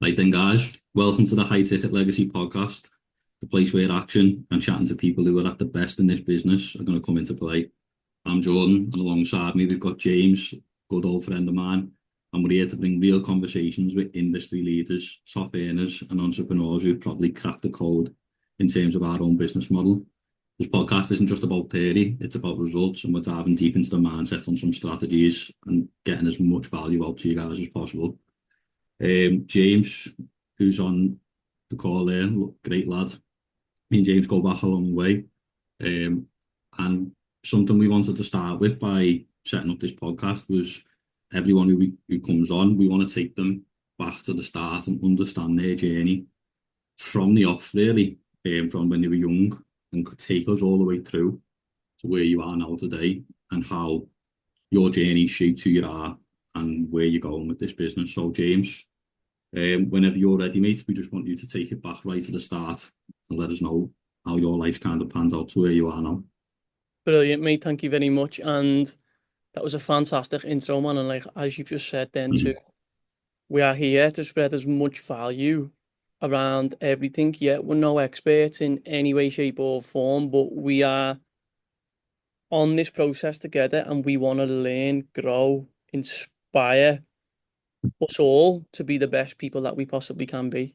Right then, guys, welcome to the High Ticket Legacy podcast, the place where action and chatting to people who are at the best in this business are going to come into play. I'm Jordan, and alongside me, we've got James, good old friend of mine, and we're here to bring real conversations with industry leaders, top earners, and entrepreneurs who probably cracked the code in terms of our own business model. This podcast isn't just about theory, it's about results, and we're diving deep into the mindset on some strategies and getting as much value out to you guys as possible. James, who's on the call there, great lad. Me and James go back a long way. And something we wanted to start with by setting up this podcast was everyone who comes on, we want to take them back to the start and understand their journey from the off, really, from when they were young, and could take us all the way through to where you are now today and how your journey shaped who you are and where you're going with this business. So, James, whenever you're ready, mate, we just want you to take it back right to the start and let us know how your life kind of panned out to where you are now. Brilliant, mate. Thank you very much. And that was a fantastic intro, man. And like as you've just said then too, we are here to spread as much value around everything. Yeah, we're no experts in any way, shape, or form, but we are on this process together and we want to learn, grow, inspire us all to be the best people that we possibly can be.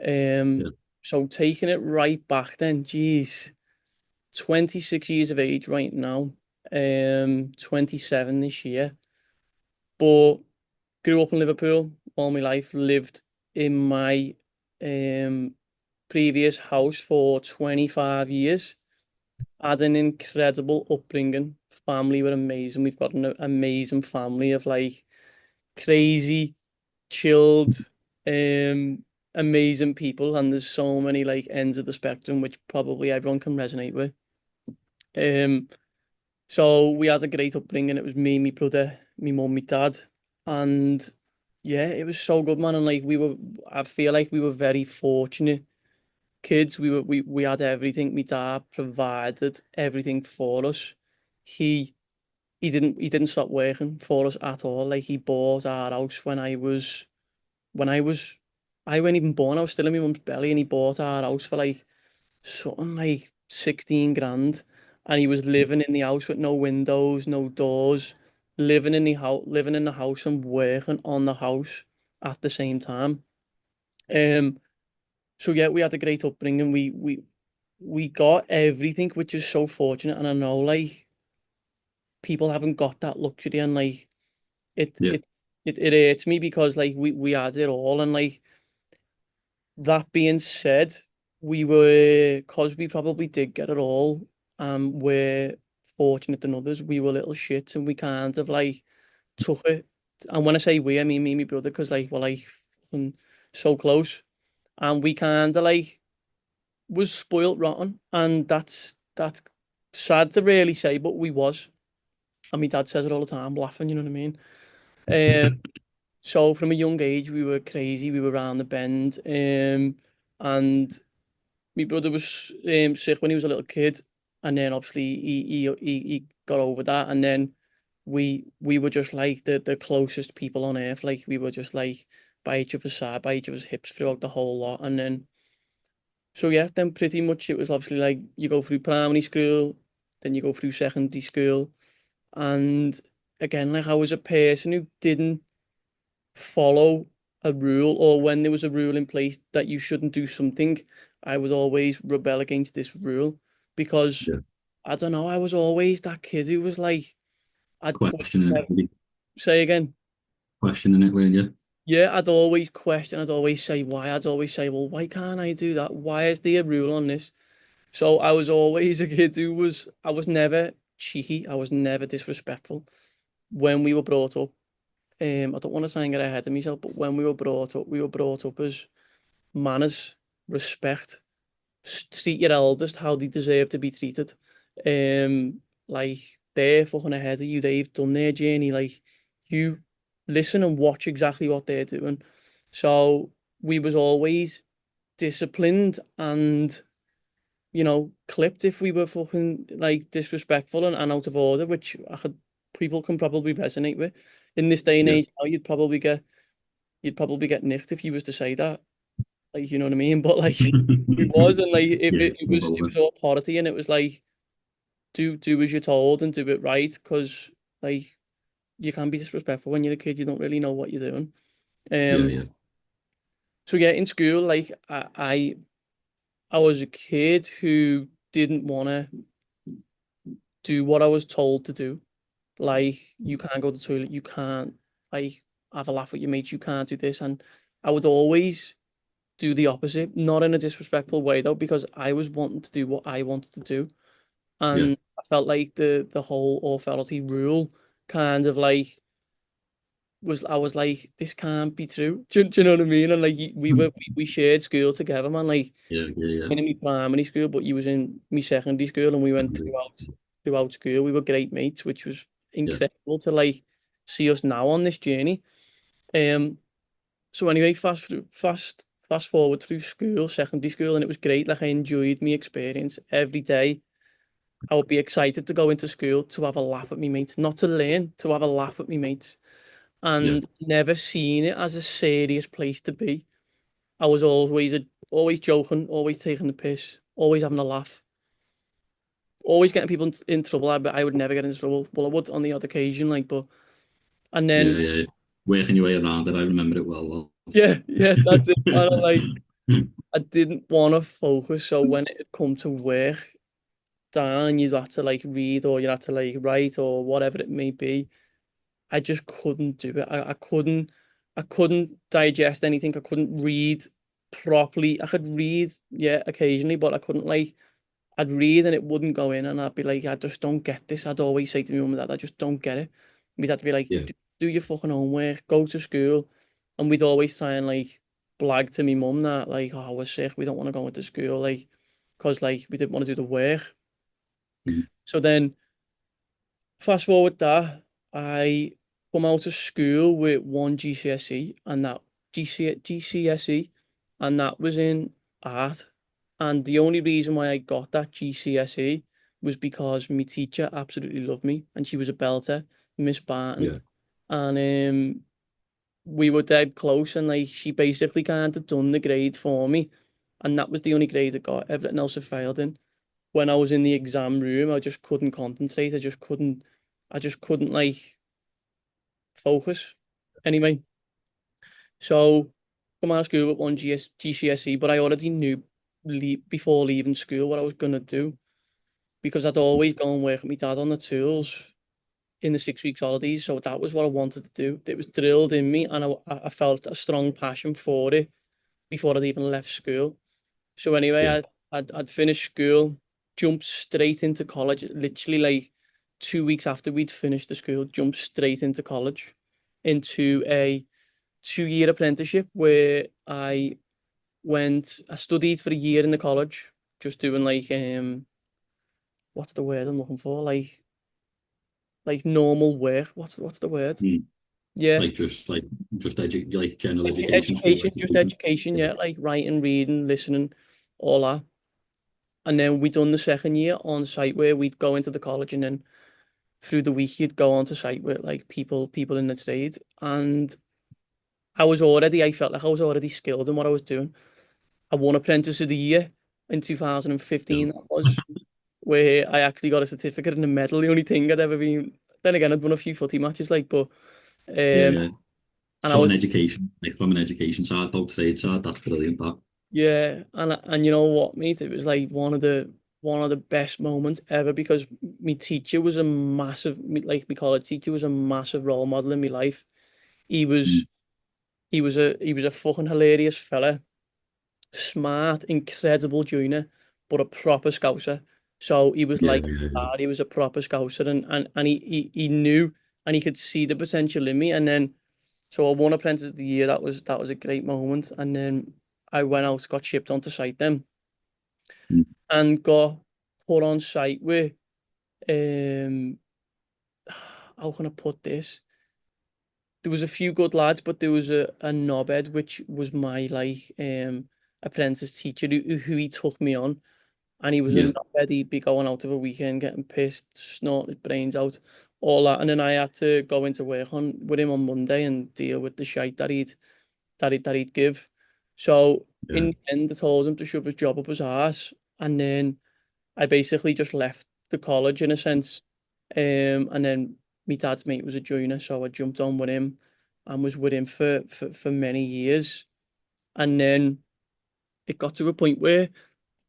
Yeah, So taking it right back then, geez, 26 years of age right now, 27 this year, but grew up in Liverpool all my life, lived in my um previous house for 25 years, had an incredible upbringing. Family were amazing. We've got an amazing family of like crazy, chilled, um, amazing people, and there's so many like ends of the spectrum which probably everyone can resonate with. Um, so we had a great upbringing. It was me, my brother, my mum, my dad, and yeah, it was so good, man. And like I feel like we were very fortunate kids. We had everything. My dad provided everything for us. He he didn't stop working for us at all. Like he bought our house when I wasn't even born. I was still in my mum's belly, and he bought our house for like something like 16 grand. And he was living in the house with no windows, no doors, living in the house and working on the house at the same time. Um, so yeah, we had a great upbringing. We got everything, which is so fortunate. And I know like people haven't got that luxury, and like it yeah, it it hurts me because like we had it all. And like that being said, because we probably did get it all, we're fortunate than others. We were little shits and we kind of like took it. And when I say we, I mean me and my brother, because like we're like fucking so close. And we kind of like was spoilt rotten. And that's sad to really say, but we was. And my dad says it all the time, laughing, you know what I mean? So from a young age, we were crazy. We were around the bend. And my brother was sick when he was a little kid, and then obviously he got over that, and then we were just like the closest people on earth. Like we were just like by each other's side, by each other's hips throughout the whole lot. And then so yeah, then pretty much it was obviously like you go through primary school, then you go through secondary school, and again, like I was a person who didn't follow a rule, or when there was a rule in place that you shouldn't do something, I would always rebel against this rule because yeah. I don't know, I was always that kid who was like, I'd Questioning it, question, really. say again. Questioning it, weren't you? Yeah, I'd always question, I'd always say why, I'd always say, well, why can't I do that? Why is there a rule on this? So I was always a kid I was never cheeky, I was never disrespectful when we were brought up. I don't want to try and get ahead of myself, but when we were brought up as manners, respect, treat your eldest how they deserve to be treated. Like they're fucking ahead of you, they've done their journey. Like you listen and watch exactly what they're doing. So we was always disciplined and clipped if we were fucking like disrespectful and out of order, which people can probably resonate with. In this day and Yeah. age now, you'd probably get you'd probably get nicked if you was to say that. Like, you know what I mean? But like we was, and like Yeah, it was authority, and it was like do as you're told and do it right, because like you can be disrespectful when you're a kid. You don't really know what you're doing. yeah, Um, yeah, so yeah, in school, like I was a kid who didn't want to do what I was told to do. Like, you can't go to the toilet, you can't like have a laugh with your mates, you can't do this. And I would always do the opposite, not in a disrespectful way though, because I was wanting to do what I wanted to do. yeah, And I felt like the whole authority rule kind of like was, I was like, this can't be true. Do you know what I mean? And like we shared school together, man. Like, yeah, yeah, in my primary school, but you was in my secondary school, and we went throughout school. We were great mates, which was yeah, incredible to like see us now on this journey. Um, so anyway, fast forward through school, secondary school, and it was great. Like, I enjoyed my experience every day. I would be excited to go into school to have a laugh at me mates, not to learn, to have a laugh at me mates, yeah, and never seen it as a serious place to be. I was always joking, always taking the piss, always having a laugh, always getting people in trouble. I would never get into trouble. Well, I would on the odd occasion, like, but and yeah, then yeah. Working your way around it, I remember it well. yeah, that's it. And I didn't want to focus, so when it had come to work, down, and you'd have to like read, or you'd have to like write, or whatever it may be, I just couldn't do it. I couldn't digest anything. I couldn't read properly. I could read, yeah, occasionally, but I couldn't like. I'd read and it wouldn't go in, and I'd be like, I just don't get this. I'd always say to my mum and dad, I just don't get it. We'd have to be like, Yeah, do your fucking homework, go to school. And we'd always try and like blag to my mum that like, oh, we're sick, we don't want to go into school, like, because like we didn't want to do the work. mm, So then fast forward that, I come out of school with one GCSE, and that GCSE, and that was in art. And the only reason why I got that GCSE was because my teacher absolutely loved me, and she was a belter, Miss Barton. yeah, And we were dead close, and like she basically kind of done the grade for me, and that was the only grade I got. Everything else I failed in. When I was in the exam room, I just couldn't concentrate. I just couldn't like focus. Anyway, so come out of school with one GCSE, but I already knew before leaving school what I was gonna do, because I'd always go and work with my dad on the tools in the 6 weeks holidays. So that was what I wanted to do. It was drilled in me, and I felt a strong passion for it before I'd even left school. So anyway, yeah, I'd finished school, jumped straight into college. Literally like 2 weeks after we'd finished the school, jumped straight into college, into a 2 year apprenticeship where I studied for a year in the college, just doing like what's the word I'm looking for? Like normal work. What's the word? mm. Yeah. Like general Like education, school education, just education. education, Yeah, yeah, like writing, reading, listening, all that. And then we done the second year on site, where we'd go into the college, and then through the week you'd go on to site with like people in the trade. And I felt like I was already skilled in what I was doing. I won Apprentice of the Year in yeah, 2015, that was, where I actually got a certificate and a medal, the only thing I'd ever been. Then again, I'd won a few footy matches, like, but yeah, and yeah. I So was, an education, like from an education side, though, trade side, that's brilliant. That. yeah, and you know what, mate, it was like one of the best moments ever, because my teacher was a like my college teacher was a massive role model in my life. He was Mm. he was a fucking hilarious fella, smart, incredible junior, but a proper scouser. So he was Yeah, like yeah, yeah. that. He was a proper scouser, and he knew, and he could see the potential in me. And then so I won Apprentice of the Year. That was a great moment. And then I went out, got shipped onto site then, Mm. and got put on site with um how can I put this? There was a few good lads, but there was a knobhead, which was my like apprentice teacher, who he took me on. And he was a Yeah. knobhead. He'd be going out of a weekend, getting pissed, snorting his brains out, all that. And then I had to go into work on with him on Monday and deal with the shite that that he'd give. So in Yeah. the end, I told him to shove his job up his arse, and then I basically just left the college in a sense. And then my dad's mate was a joiner, so I jumped on with him and was with him for many years. And then it got to a point where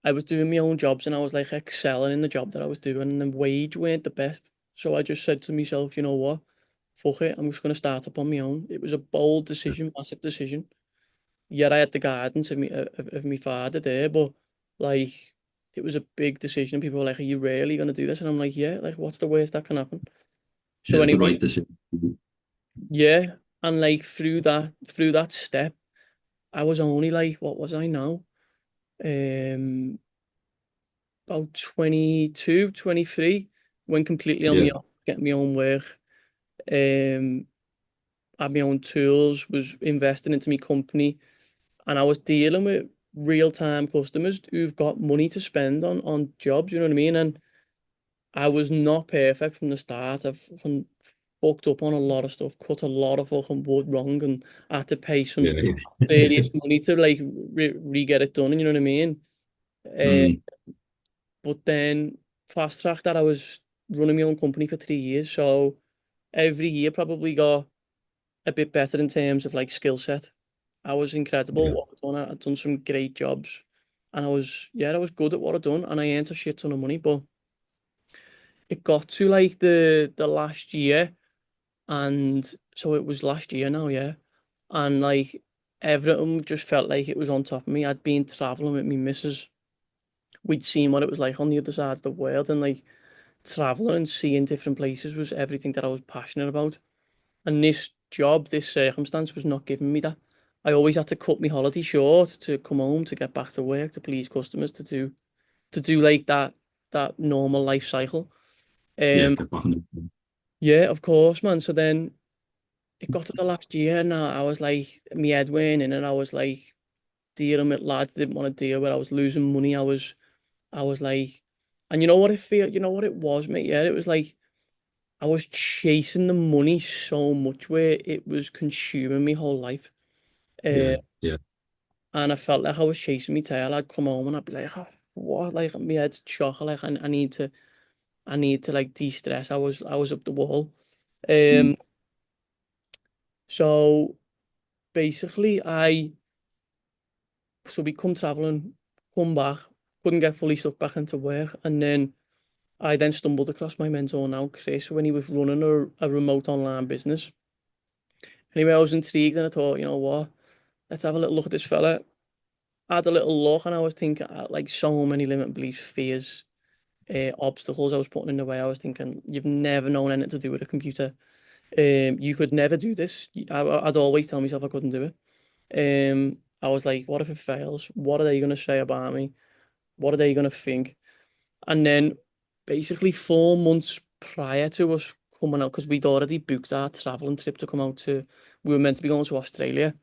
I was doing my own jobs and I was like excelling in the job that I was doing, and the wage weren't the best. So I just said to myself, you know what? Fuck it, I'm just going to start up on my own. It was a bold decision, massive decision. Yet I had the guidance of me father there, but like it was a big decision. People were like, "Are you really going to do this?" And I'm like, "Yeah." Like, what's the worst that can happen? Yeah, So it's the anyway, right decision. yeah, and like through that step, I was only like, what was I now? Um, about 22, 23, went completely on Yeah, my own, getting my own work. Um, had my own tools, was investing into my company, and I was dealing with real-time customers who've got money to spend on jobs, you know what I mean? And I was not perfect from the start. I've fucking fucked up on a lot of stuff, cut a lot of fucking wood wrong, and I had to pay some yeah, serious money to like re-get it done, you know what I mean? Uh, mm, but then fast track that, I was running my own company for 3 years, so every year probably got a bit better in terms of like skill set. I was incredible yeah, what I'd done. I'd done some great jobs, and I was good at what I'd done, and I earned a shit ton of money. But it got to like the last year, and so it was last year now, yeah, and like everything just felt like it was on top of me. I'd been traveling with me missus. We'd seen what it was like on the other side of the world, and like traveling and seeing different places was everything that I was passionate about. And this job, this circumstance was not giving me that. I always had to cut my holiday short to come home, to get back to work, to please customers, to do like that normal life cycle. yeah. Um, Get back on the. yeah, of course, man. So then it got to the last year now. I was like, my head went in, and I was like dealing with lads I didn't want to deal with. I was losing money. I was like, and you know what it was, mate? Yeah, it was like I was chasing the money so much where it was consuming my whole life. Uh, Yeah, yeah, and I felt like I was chasing my tail. I'd come home and I'd be like, "Oh, what? Like my head's chocolate. Like I need to like de-stress. I was up the wall. mm, Um, so basically so we come traveling, come back, couldn't get fully stuck back into work, and then I then stumbled across my mentor now, Chris, when he was running a remote online business. Anyway, I was intrigued and I thought, you know what, let's have a little look at this fella. I had a little look and I was thinking, like so many limiting beliefs, fears, obstacles I was putting in the way. I was thinking, you've never known anything to do with a computer. You could never do this. I'd always tell myself I couldn't do it. I was like, what if it fails? What are they going to say about me? What are they going to think? And then basically 4 months prior to us coming out, because we'd already booked our traveling trip to come out to, we were meant to be going to Australia.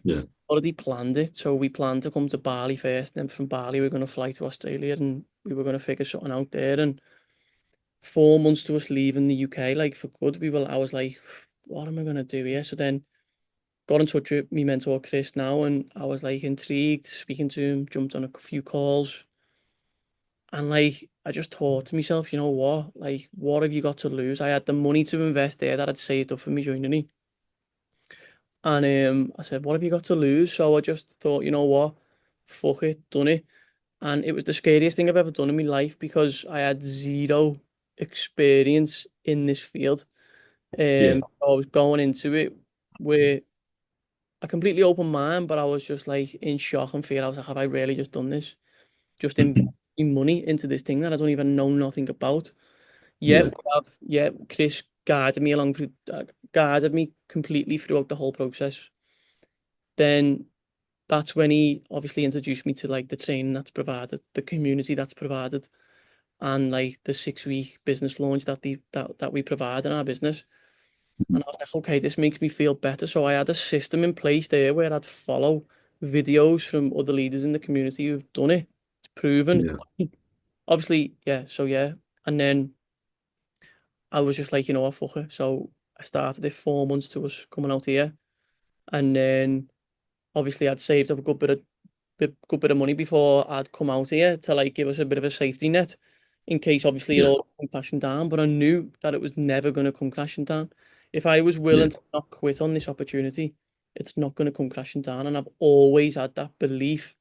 yeah, Already planned it. So we planned to come to Bali first, then from Bali we are going to fly to Australia and we were going to figure something out there. And 4 months to us leaving the UK, like for good, I was like, what am I going to do here? So then got in touch with me mentor Chris now, and I was like intrigued, speaking to him, jumped on a few calls, and like I just thought to myself, you know what? Like, what have you got to lose? I had the money to invest there that I'd saved up for me joining me. And I said, what have you got to lose? So I just thought, you know what? Fuck it, done it. And it was the scariest thing I've ever done in my life because I had zero experience in this field. yeah, I was going into it with a completely open mind, but I was just like in shock and fear. I was like, have I really just done this? Just investing money into this thing that I don't even know nothing about. Yeah, yeah, yeah, Chris guided me completely throughout the whole process. Then that's when he obviously introduced me to like the training that's provided, the community that's provided, and like the 6 week business launch that we provide in our business. And I was like, okay, this makes me feel better. So I had a system in place there where I'd follow videos from other leaders in the community who've done it. It's proven. yeah, Obviously, yeah. So yeah, and then I was just like, fuck it. So I started it 4 months to us coming out here, and then obviously I'd saved up a good bit of money before I'd come out here to like give us a bit of a safety net in case obviously it Yeah, all come crashing down. But I knew that it was never going to come crashing down. If I was yeah, willing to not quit on this opportunity, it's not going to come crashing down. And I've always had that belief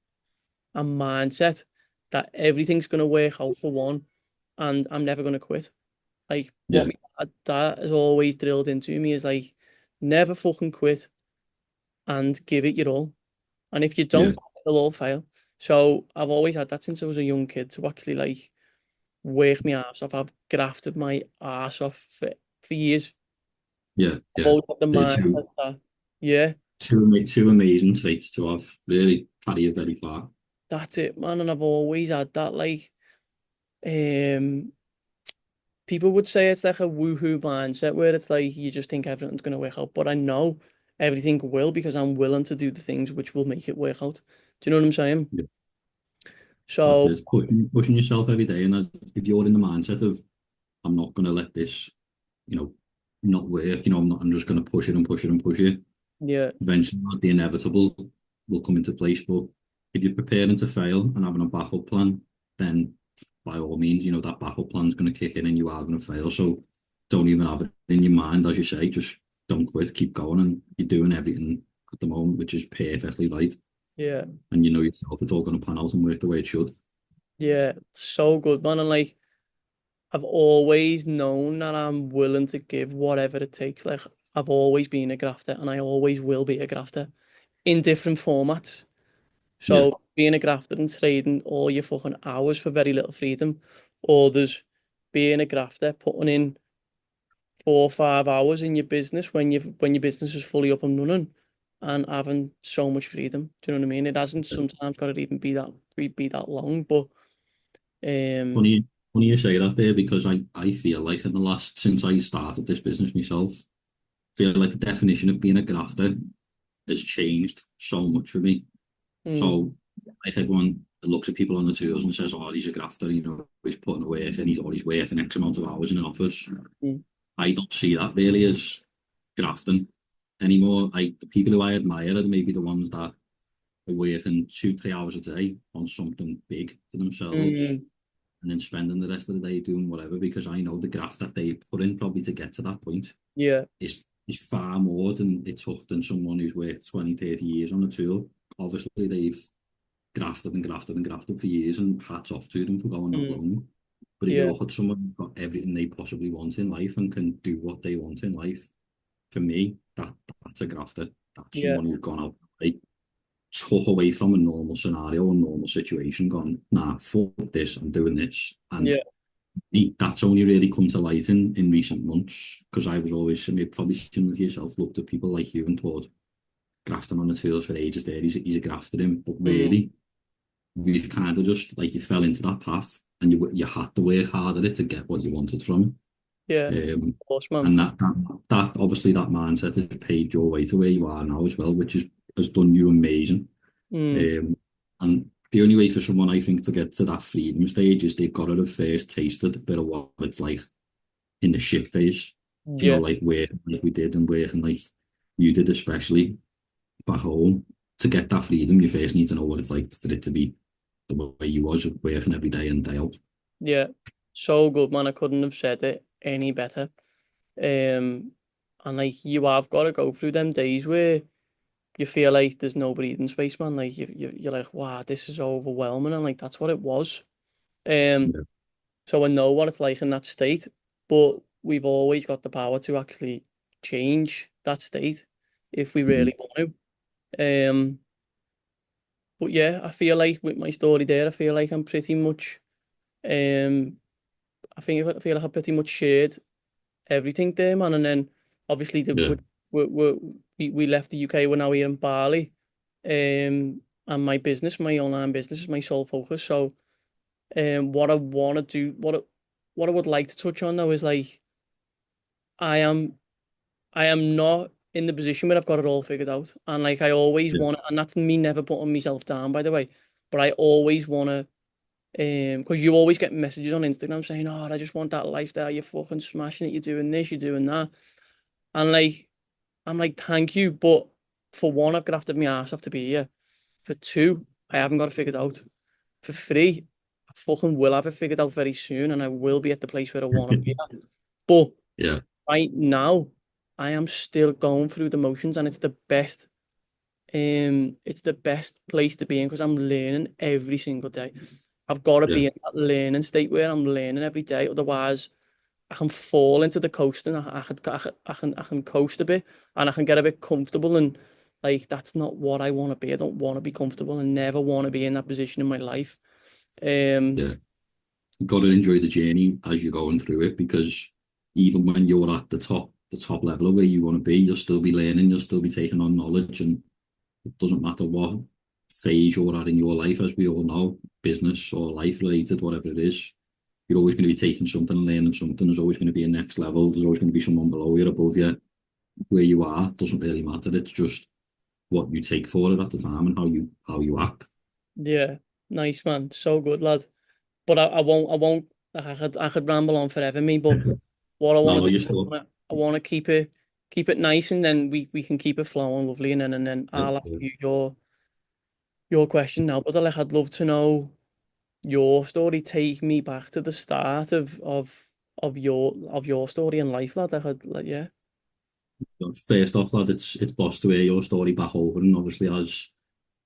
and mindset that everything's going to work out for one, and I'm never going to quit. Like what yeah, my dad has always drilled into me is like never fucking quit and give it your all. And if you yeah, don't, it'll all fail. So I've always had that since I was a young kid to actually like work my ass off. I've grafted my ass off for years. yeah, I've yeah. always had the They're mindset that, yeah, two amazing traits to have. Really carry you very far. that's it, man. And I've always had that like um people would say it's like a woohoo mindset where it's like you just think everything's gonna work out. But I know everything will because I'm willing to do the things which will make it work out. Do you know what I'm saying? Yeah. That So is pushing yourself every day, and if you're in the mindset of I'm not going to let this, you know, not work. You know, I'm just going to push it and push it and push it. yeah, Eventually, the inevitable will come into place. But if you're preparing to fail and having a backup plan, then by all means, you know, that backup plan is going to kick in and you are going to fail. So don't even have it in your mind, as you say, just don't quit, keep going. And you're doing everything at the moment, which is perfectly right. yeah, And you know yourself, it's all going to pan out and work the way it should. yeah, so good, man. And like I've always known that I'm willing to give whatever it takes. Like I've always been a grafter and I always will be a grafter in different formats. Yeah, So being a grafter and trading all your fucking hours for very little freedom, or there's being a grafter, putting in 4 or 5 hours in your business when your business is fully up and running and having so much freedom. Do you know what I mean? It hasn't sometimes got to even be that long, but um funny, funny you say that there because I feel like in the last since I started this business myself, feel like the definition of being a grafter has changed so much for me. mm, So like everyone looks at people on the tools and says, "Oh, he's a grafter," you know, he's putting away and he's always working X amount of hours in an office. mm, I don't see that really as grafting anymore. The people who I admire are maybe the ones that are working 2, 3 hours a day on something big for themselves mm, and then spending the rest of the day doing whatever because I know the graft that they've put in probably to get to that point yeah, is far more than it took than someone who's worked 20, 30 years on the tool. Obviously, they've grafted and grafted and grafted for years, and hats off to them for going that mm, long. But if you yeah, look at someone who's got everything they possibly want in life and can do what they want in life, for me, that's a grafter. That's yeah, someone who's gone out, they took away from a normal scenario, a normal situation, gone, nah, fuck this, I'm doing this. And yeah, that's only really come to light in recent months because I was always, I mean, probably similar to yourself, looked at people like you and thought, grafting on the tools for ages there, he's a grafter in. But mm, really, we've kind of just like you fell into that path and you had to work harder to get what you wanted from yeah, it. of course, man. And that obviously that mindset has paved your way to where you are now as well, which has done you amazing. Mm, Um, and the only way for someone I think to get to that freedom stage is they've got to have first tasted a bit of what it's like in the shit phase. You know, yeah, like where like we did and working like you did especially back home. To get that freedom, you first need to know what it's like for it to be the way you was working every day and day out. yeah. So good, man. I couldn't have said it any better. And like you have got to go through them days where you feel like there's no breathing space, man. Like you're like, wow, this is overwhelming, and like that's what it was. Um, Yeah. so I know what it's like in that state, but we've always got the power to actually change that state if we Mhm. really want to. But yeah, I feel like with my story there, I feel like I'm pretty much, um, I feel like I pretty much shared everything there, man. And then obviously Yeah. we left the UK. We're now here in Bali, and my online business is my sole focus. So, what I want to do, what I would like to touch on though is like I am I am not in the position where I've got it all figured out, and like I always Yeah. want, and that's me never putting myself down, by the way. But I always want to, because you always get messages on Instagram saying, "Oh, I just want that lifestyle. You're fucking smashing it. You're doing this. You're doing that." And like, I'm like, thank you, but for one, I've grafted my ass off to be here. For two, I haven't got it figured out. For three, I fucking will have it figured out very soon, and I will be at the place where I want to be at. But Yeah, right now, I am still going through the motions, and it's the best place to be in because I'm learning every single day. I've got to yeah, be in that learning state where I'm learning every day. Otherwise, I can fall into the coasting. I can coast a bit, and I can get a bit comfortable. And like that's not what I want to be. I don't want to be comfortable, and never want to be in that position in my life. Um, yeah. You've got to enjoy the journey as you're going through it, because even when you're at the top level of where you want to be, you'll still be learning, you'll still be taking on knowledge, and it doesn't matter what phase you're at in your life, as we all know, business or life related, whatever it is. You're always going to be taking something and learning something. There's always going to be a next level. There's always going to be someone below you, above you. Where you are doesn't really matter. It's just what you take for it at the time and how you act. yeah, nice man, so good, lad. But I won't. Like, I could ramble on forever, me. But what I No, want no, to you're do, still. I want to keep it nice, and then we can keep it flowing, lovely, and then Yeah, I'll ask you your question now. But like, I'd love to know your story. Take me back to the start of your story in life, lad. Like, yeah. first off, lad, it's boss to hear your story back over, and obviously as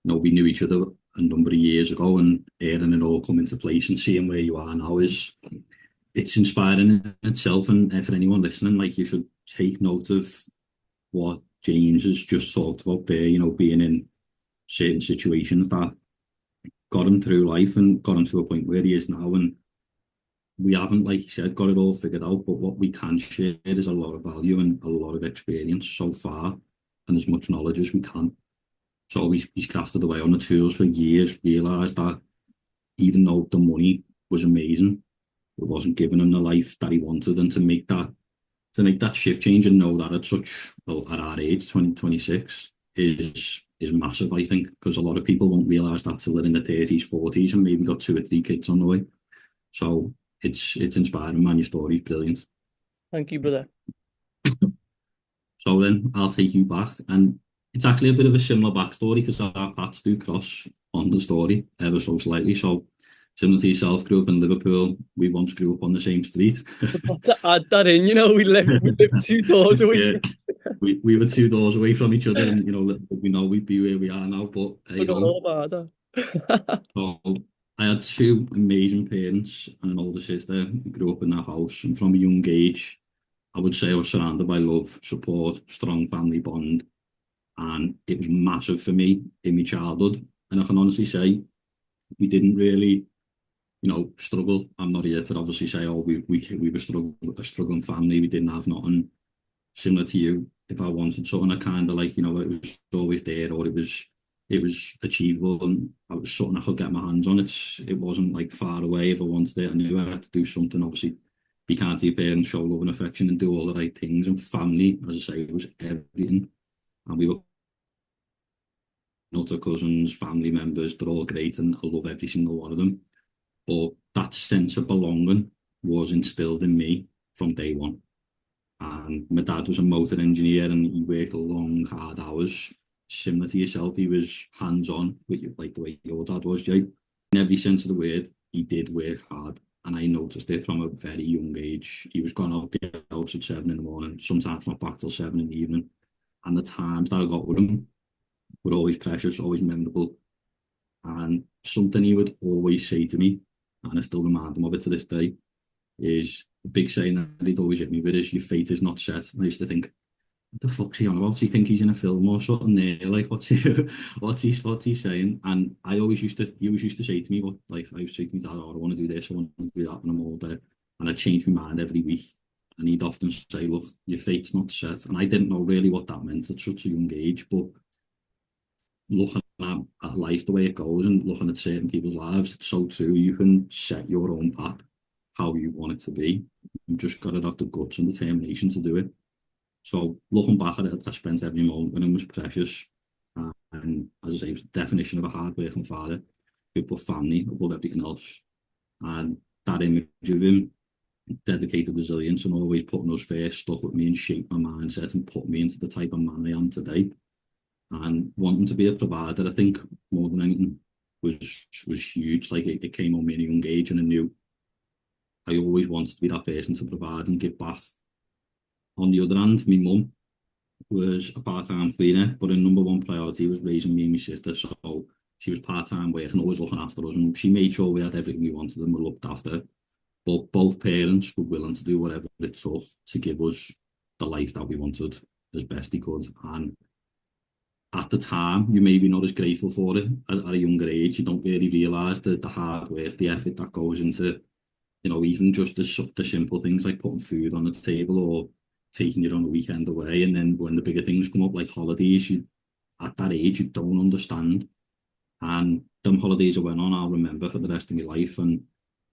we knew each other a number of years ago, and hearing it all come into place and seeing where you are now is it's inspiring in itself. And for anyone listening, like, you should take note of what James has just talked about there. Being in certain situations that got him through life and got him to a point where he is now. And we haven't, like you said, got it all figured out, but what we can share is a lot of value and a lot of experience so far, and as much knowledge as we can. So he's crafted away on the tools for years, realised that even though the money was amazing, it wasn't giving him the life that he wanted. And to make that shift change and know that at at our age, 2026, is massive, I think, because a lot of people won't realise that till they're in their 30s, 40s, and maybe got two or three kids on the way. So it's inspiring, man. Your story's brilliant. Thank you, brother. So then I'll take you back, and it's actually a bit of a similar backstory because our paths do cross on the story ever so slightly. So similar to yourself, grew up in Liverpool. We once grew up on the same street. Forgot to add that in. We live two doors away Yeah, from. we were two doors away from each other, and we know we'd be where we are now. But hey Forgot ho. all about that. So I had two amazing parents and an older sister. We grew up in that house, and from a young age, I would say I was surrounded by love, support, strong family bond, and it was massive for me in my childhood. And I can honestly say we didn't really, struggle. I'm not here to obviously say, oh, we were a struggling family. We didn't have nothing. Similar to you, if I wanted something, I kind of like, it was always there, or it was achievable, and it was something I could get my hands on. It wasn't like far away. If I wanted it, I knew I had to do something. Obviously, be kind to your parents, show love and affection, and do all the right things. And family, as I say, it was everything. And we were not cousins, family members. They're all great, and I love every single one of them. But that sense of belonging was instilled in me from day one. And my dad was a motor engineer, and he worked long, hard hours. Similar to yourself, he was hands-on, with you, like the way your dad was, Jay. In every sense of the word, he did work hard. And I noticed it from a very young age. He was gone out the house at 7 in the morning, sometimes not back till 7 in the evening. And the times that I got with him were always precious, always memorable. And something he would always say to me, and I still remind him of it to this day, is a big saying that he'd always hit me with, is your fate is not set. And I used to think, what the fuck's he on about? Do you think he's in a film or something there? Like, what's he saying? And he always used to say to me, what, like, I used to say to my dad, oh, I want to do this, I want to do that, and I'm older. And I'd change my mind every week. And he'd often say, look, your fate's not set. And I didn't know really what that meant at such a young age, but looking at life the way it goes and looking at certain people's lives, it's so true. You can set your own path how you want it to be. You've just got to have the guts and determination to do it. So looking back at it, I spent every moment when it was precious. And as I say, it was the definition of a hard-working father who put family above everything else. And that image of him, dedicated resilience and always putting us first, stuck with me and shaped my mindset and put me into the type of man I am today. and wanting to be a provider, I think, more than anything, was huge. Like it came on me at a young age, and I knew I always wanted to be that person to provide and give back. On the other hand, my mum was a part-time cleaner, but her number one priority was raising me and my sister. So she was part-time working, always looking after us, and she made sure we had everything we wanted and were looked after. But both parents were willing to do whatever it took to give us the life that we wanted as best they could. And at the time, you may be not as grateful for it at a younger age. You don't really realise the hard work, the effort that goes into, even just the simple things like putting food on the table or taking you on a weekend away. And then when the bigger things come up, like holidays, at that age, you don't understand. And them holidays I went on, I'll remember for the rest of my life. And,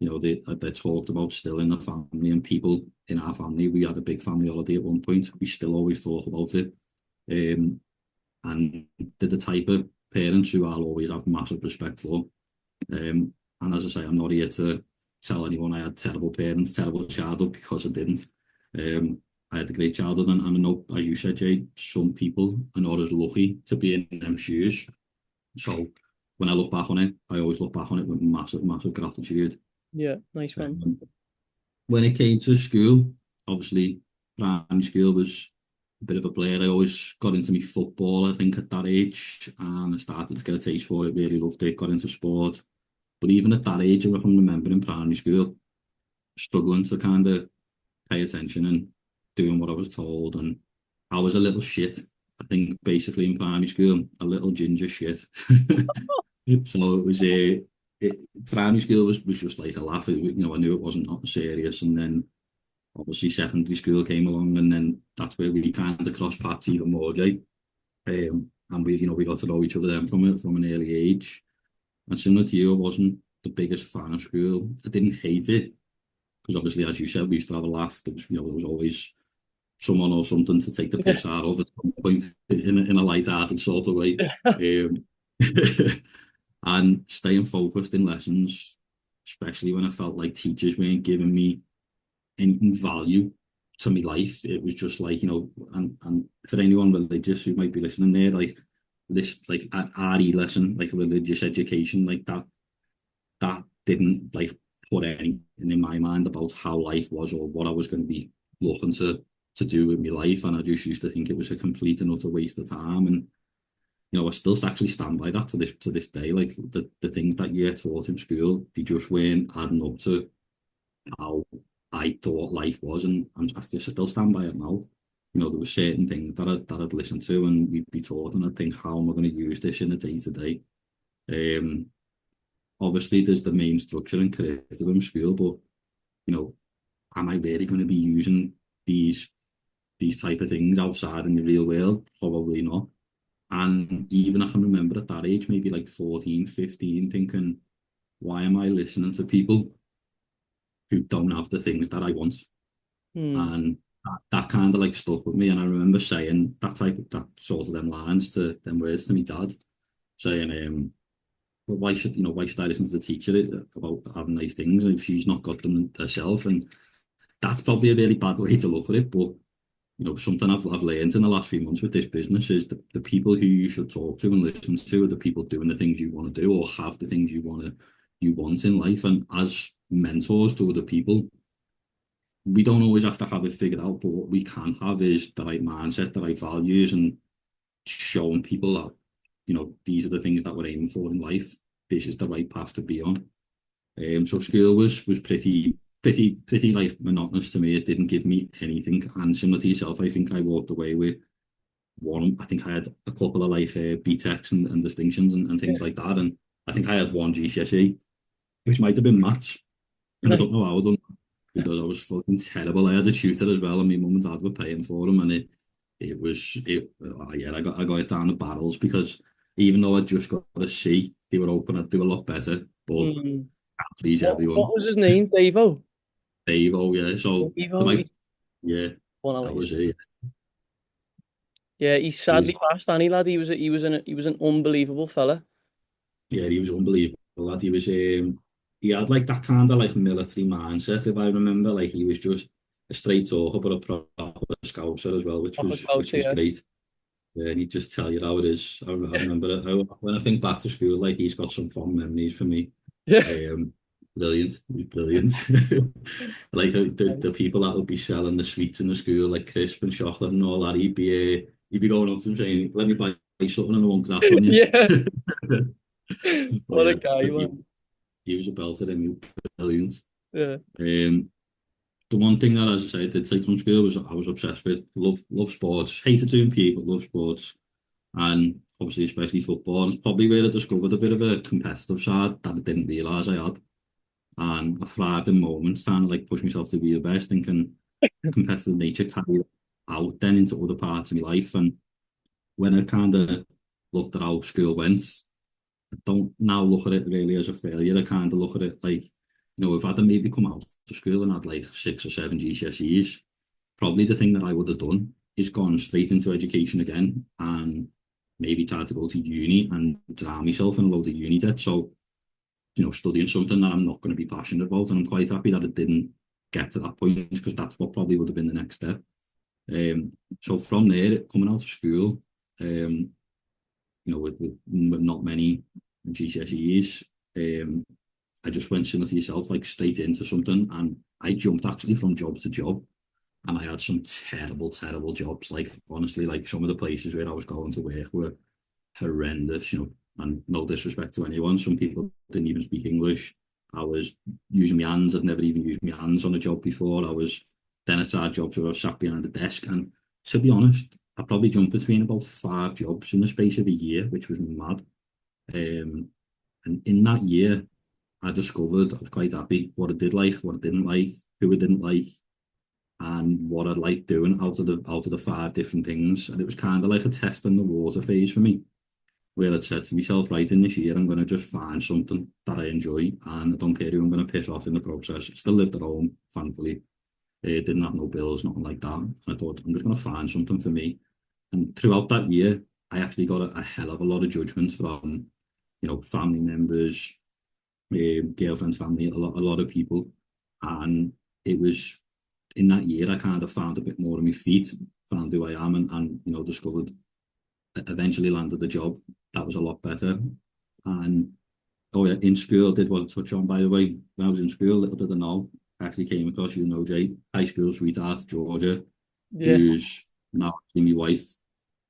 they talked about still in the family and people in our family. We had a big family holiday at one point. We still always talk about it. And they're the type of parents who I'll always have massive respect for. And as I say, I'm not here to tell anyone I had terrible parents, terrible childhood, because I didn't. I had a great childhood, and I know, as you said, Jay, some people are not as lucky to be in them shoes. So when I look back on it, I always look back on it with massive, massive gratitude. Yeah, nice one. When it came to school, obviously, primary school was a bit of a blur. I always got into my football, I think, at that age, and I started to get a taste for it, really loved it, got into sport. But even at that age, I can remember in primary school, struggling to kind of pay attention and doing what I was told. And I was a little shit, I think, basically in primary school, a little ginger shit. So it was primary school was just like a laugh. I knew it wasn't not serious. And then obviously secondary school came along, and then that's where we kind of crossed paths even more, Jay. And we got to know each other then from an early age. And similar to you, I wasn't the biggest fan of school. I didn't hate it, because obviously, as you said, we used to have a laugh. There was always someone or something to take the piss out of at some point in a light-hearted sort of way. Um, and staying focused in lessons, especially when I felt like teachers weren't giving me any value to my life. It was just like, and for anyone religious who might be listening there, like this, like an RE lesson, like a religious education, like that didn't like put anything in my mind about how life was or what I was going to be looking to do with my life. And I just used to think it was a complete and utter waste of time. And I still actually stand by that to this day. Like the things that you get taught in school, they just weren't adding up to how I thought life was, and I still stand by it now. There were certain things that I'd listen to and we'd be taught, and I'd think, how am I going to use this in a day to day? Obviously, there's the main structure and curriculum school, but am I really going to be using these type of things outside in the real world? Probably not. And even I can remember at that age, maybe like 14, 15, thinking, why am I listening to people who don't have the things that I want? And that kind of like stuck with me. And I remember saying that sort of them lines to them words to my dad, saying, well, why should I listen to the teacher about having nice things if she's not got them herself? And that's probably a really bad way to look at it, but something I've learned in the last few months with this business is the people who you should talk to and listen to are the people doing the things you want to do or have the things you want in life. And as mentors to other people, we don't always have to have it figured out, but what we can have is the right mindset, the right values, and showing people that, these are the things that we're aiming for in life. This is the right path to be on. So school was pretty like monotonous to me. It didn't give me anything. And similar to yourself, I think I walked away with one. I think I had a couple of like BTECs and distinctions and things like that. And I think I had one GCSE, which might have been maths. And I don't know how I done that, because I was fucking terrible. I had a tutor as well, and my mum and dad were paying for him, and I got it down the barrels, because even though I just got a C, they were hoping I'd do a lot better. But can't please everyone. What was his name? Davo? Dave, oh yeah. So Davo. yeah, that was it. Yeah, he's sadly passed, and lad. He was an unbelievable fella. Yeah, he was unbelievable. Lad. He had like that kind of like military mindset, if I remember. Like he was just a straight talker, but a proper scouser as well, which was great. And he'd just tell you how it is. I remember it. When I think back to school, like he's got some fond memories for me. Yeah. Brilliant, brilliant. Like the people that would be selling the sweets in the school, like crisp and chocolate and all that, he'd be going up to him saying, "Let me buy something and I won't crash on you." Yeah. But What a yeah, guy, he, man. he was a belter and he was brilliant. Yeah. Um, the one thing that, as I say, I did take from school was I was obsessed with love sports. Hated doing PE, but love sports, and obviously especially football. And it's probably where I discovered a bit of a competitive side that I didn't realise I had. And I thrived in moments trying to like push myself to be the best, thinking competitive nature carried out then into other parts of my life. And when I kind of looked at how school went, I don't now look at it really as a failure. I kind of look at it like, if I'd have maybe come out of school and had like 6 or 7 GCSEs, probably the thing that I would have done is gone straight into education again and maybe tried to go to uni and drown myself in a load of uni debt. So, studying something that I'm not going to be passionate about. And I'm quite happy that it didn't get to that point because that's what probably would have been the next step. So from there, coming out of school, with not many GCSEs, I just went similar to yourself, like straight into something, and I jumped actually from job to job, and I had some terrible, terrible jobs. Like honestly, like some of the places where I was going to work were horrendous. And no disrespect to anyone, some people didn't even speak English. I was using my hands. I'd never even used my hands on a job before. Then I started jobs where I was sat behind the desk, and to be honest, I probably jumped between about 5 jobs in the space of a year, which was mad. Um, and in that year, I discovered I was quite happy what I did like, what I didn't like, who I didn't like, and what I liked doing out of the 5 different things. And it was kind of like a test in the water phase for me, where I'd said to myself, right, in this year, I'm going to just find something that I enjoy, and I don't care who I'm going to piss off in the process. I still lived at home, thankfully. Didn't have no bills, nothing like that. And I thought, I'm just going to find something for me. And throughout that year, I actually got a hell of a lot of judgment from, family members, girlfriend's family, a lot of people. And it was in that year I kind of found a bit more of my feet, found who I am, and discovered, eventually landed the job that was a lot better. And oh yeah, in school, I did want to touch on, by the way, when I was in school, little did I know, I actually came across, Jay, high school sweetheart, Georgia, Yeah. who's now actually my wife.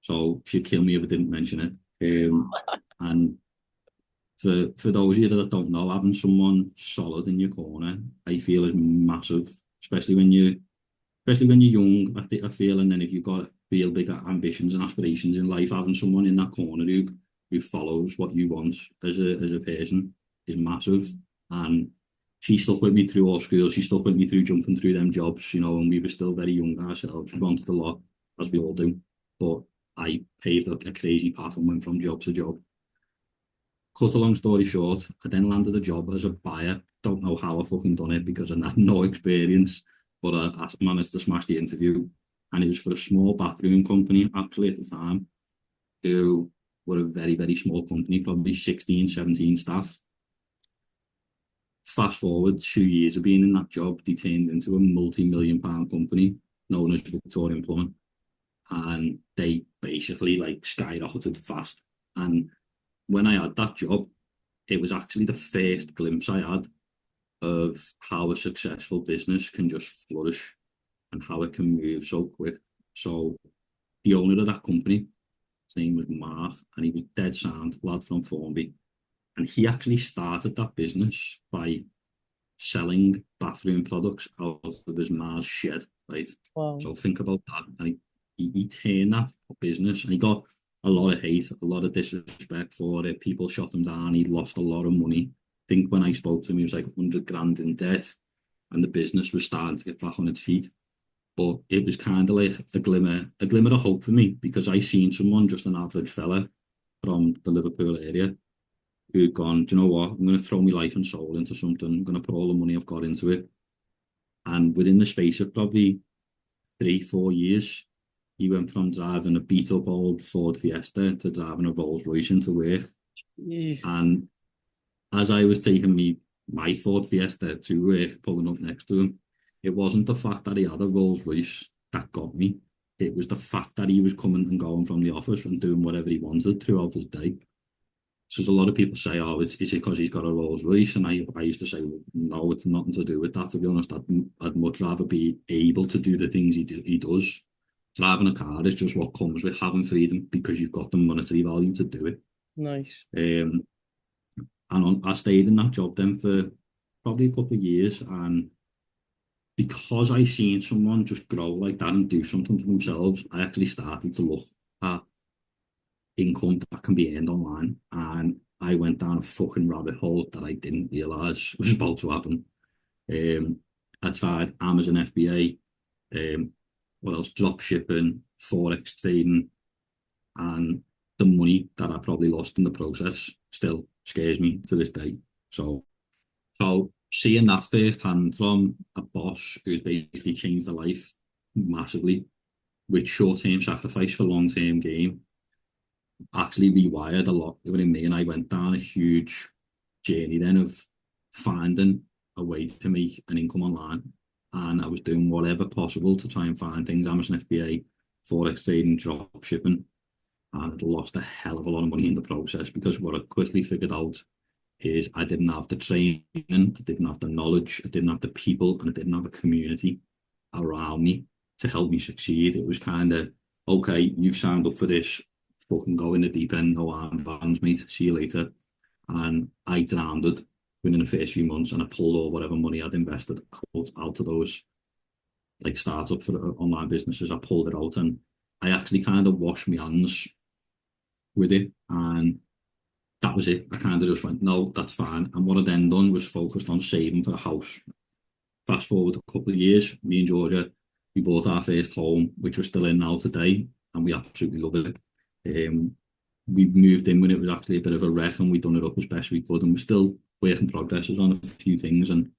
So she'd kill me if I didn't mention it. And for those of you that don't know, having someone solid in your corner, I feel is massive, especially when you're young. I feel, and then if you've got real big ambitions and aspirations in life, having someone in that corner who follows what you want as a person is massive. And she stuck with me through all school. She stuck with me through jumping through them jobs, and we were still very young ourselves. We wanted a lot, as we all do. But I paved a crazy path and went from job to job. Cut a long story short, I then landed a job as a buyer. Don't know how I fucking done it because I had no experience, but I managed to smash the interview. And it was for a small bathroom company, actually, at the time, who were a very, very small company, probably 16, 17 staff. Fast forward 2 years of being in that job, they turned into a multi-million-pound company known as Victorian Plumbing. And they basically like skyrocketed fast. And when I had that job, it was actually the first glimpse I had of how a successful business can just flourish and how it can move so quick. So the owner of that company, his name was Marv, and he was dead sound, lad from Formby. And he actually started that business by selling bathroom products out of his Mars shed, right? Wow. So think about that. And he turned that business, and he got a lot of hate, a lot of disrespect for it. People shot him down. He'd lost a lot of money. I think when I spoke to him, he was like 100 grand in debt, and the business was starting to get back on its feet. But it was kind of like a glimmer of hope for me because I seen someone, just an average fella from the Liverpool area, who'd gone, do you know what? I'm going to throw my life and soul into something. I'm going to put all the money I've got into it. And within the space of probably 3, 4 years, he went from driving a beat up old Ford Fiesta to driving a Rolls Royce into work. Jeez. And as I was taking my Ford Fiesta to work, pulling up next to him, it wasn't the fact that he had a Rolls Royce that got me. It was the fact that he was coming and going from the office and doing whatever he wanted throughout his day. So a lot of people say, oh, is it because he's got a Rolls Royce? And I used to say, well, no, it's nothing to do with that, to be honest. I'd much rather be able to do the things he does. Driving a car is just what comes with having freedom because you've got the monetary value to do it. Nice. I stayed in that job then for probably a couple of years. And because I seen someone just grow like that and do something for themselves, I actually started to look at income that can be earned online. And I went down a fucking rabbit hole that I didn't realise was about to happen. I tried Amazon FBA, what else? Drop shipping, Forex trading, and the money that I probably lost in the process still scares me to this day. So seeing that firsthand from a boss who basically changed their life massively with short-term sacrifice for long-term gain actually rewired a lot within me, and I went down a huge journey then of finding a way to make an income online, and I was doing whatever possible to try and find things, Amazon FBA, Forex trading, drop shipping, and I'd lost a hell of a lot of money in the process because what I quickly figured out is I didn't have the training, I didn't have the knowledge, I didn't have the people, and I didn't have a community around me to help me succeed. It was kind of, okay, you've signed up for this, fucking go in the deep end, no armbands, mate, see you later. And I drowned it within the first few months, and I pulled all whatever money I'd invested out of those like startup for online businesses. I pulled it out, and I actually kind of washed my hands with it, and that was it. I kind of just went, no, that's fine. And what I then done was focused on saving for a house. Fast forward a couple of years, me and Georgia, we bought our first home, which we're still in now today, and we absolutely love it. We moved in when it was actually a bit of a wreck, and we done it up as best we could, and we're still work in progress on a few things. And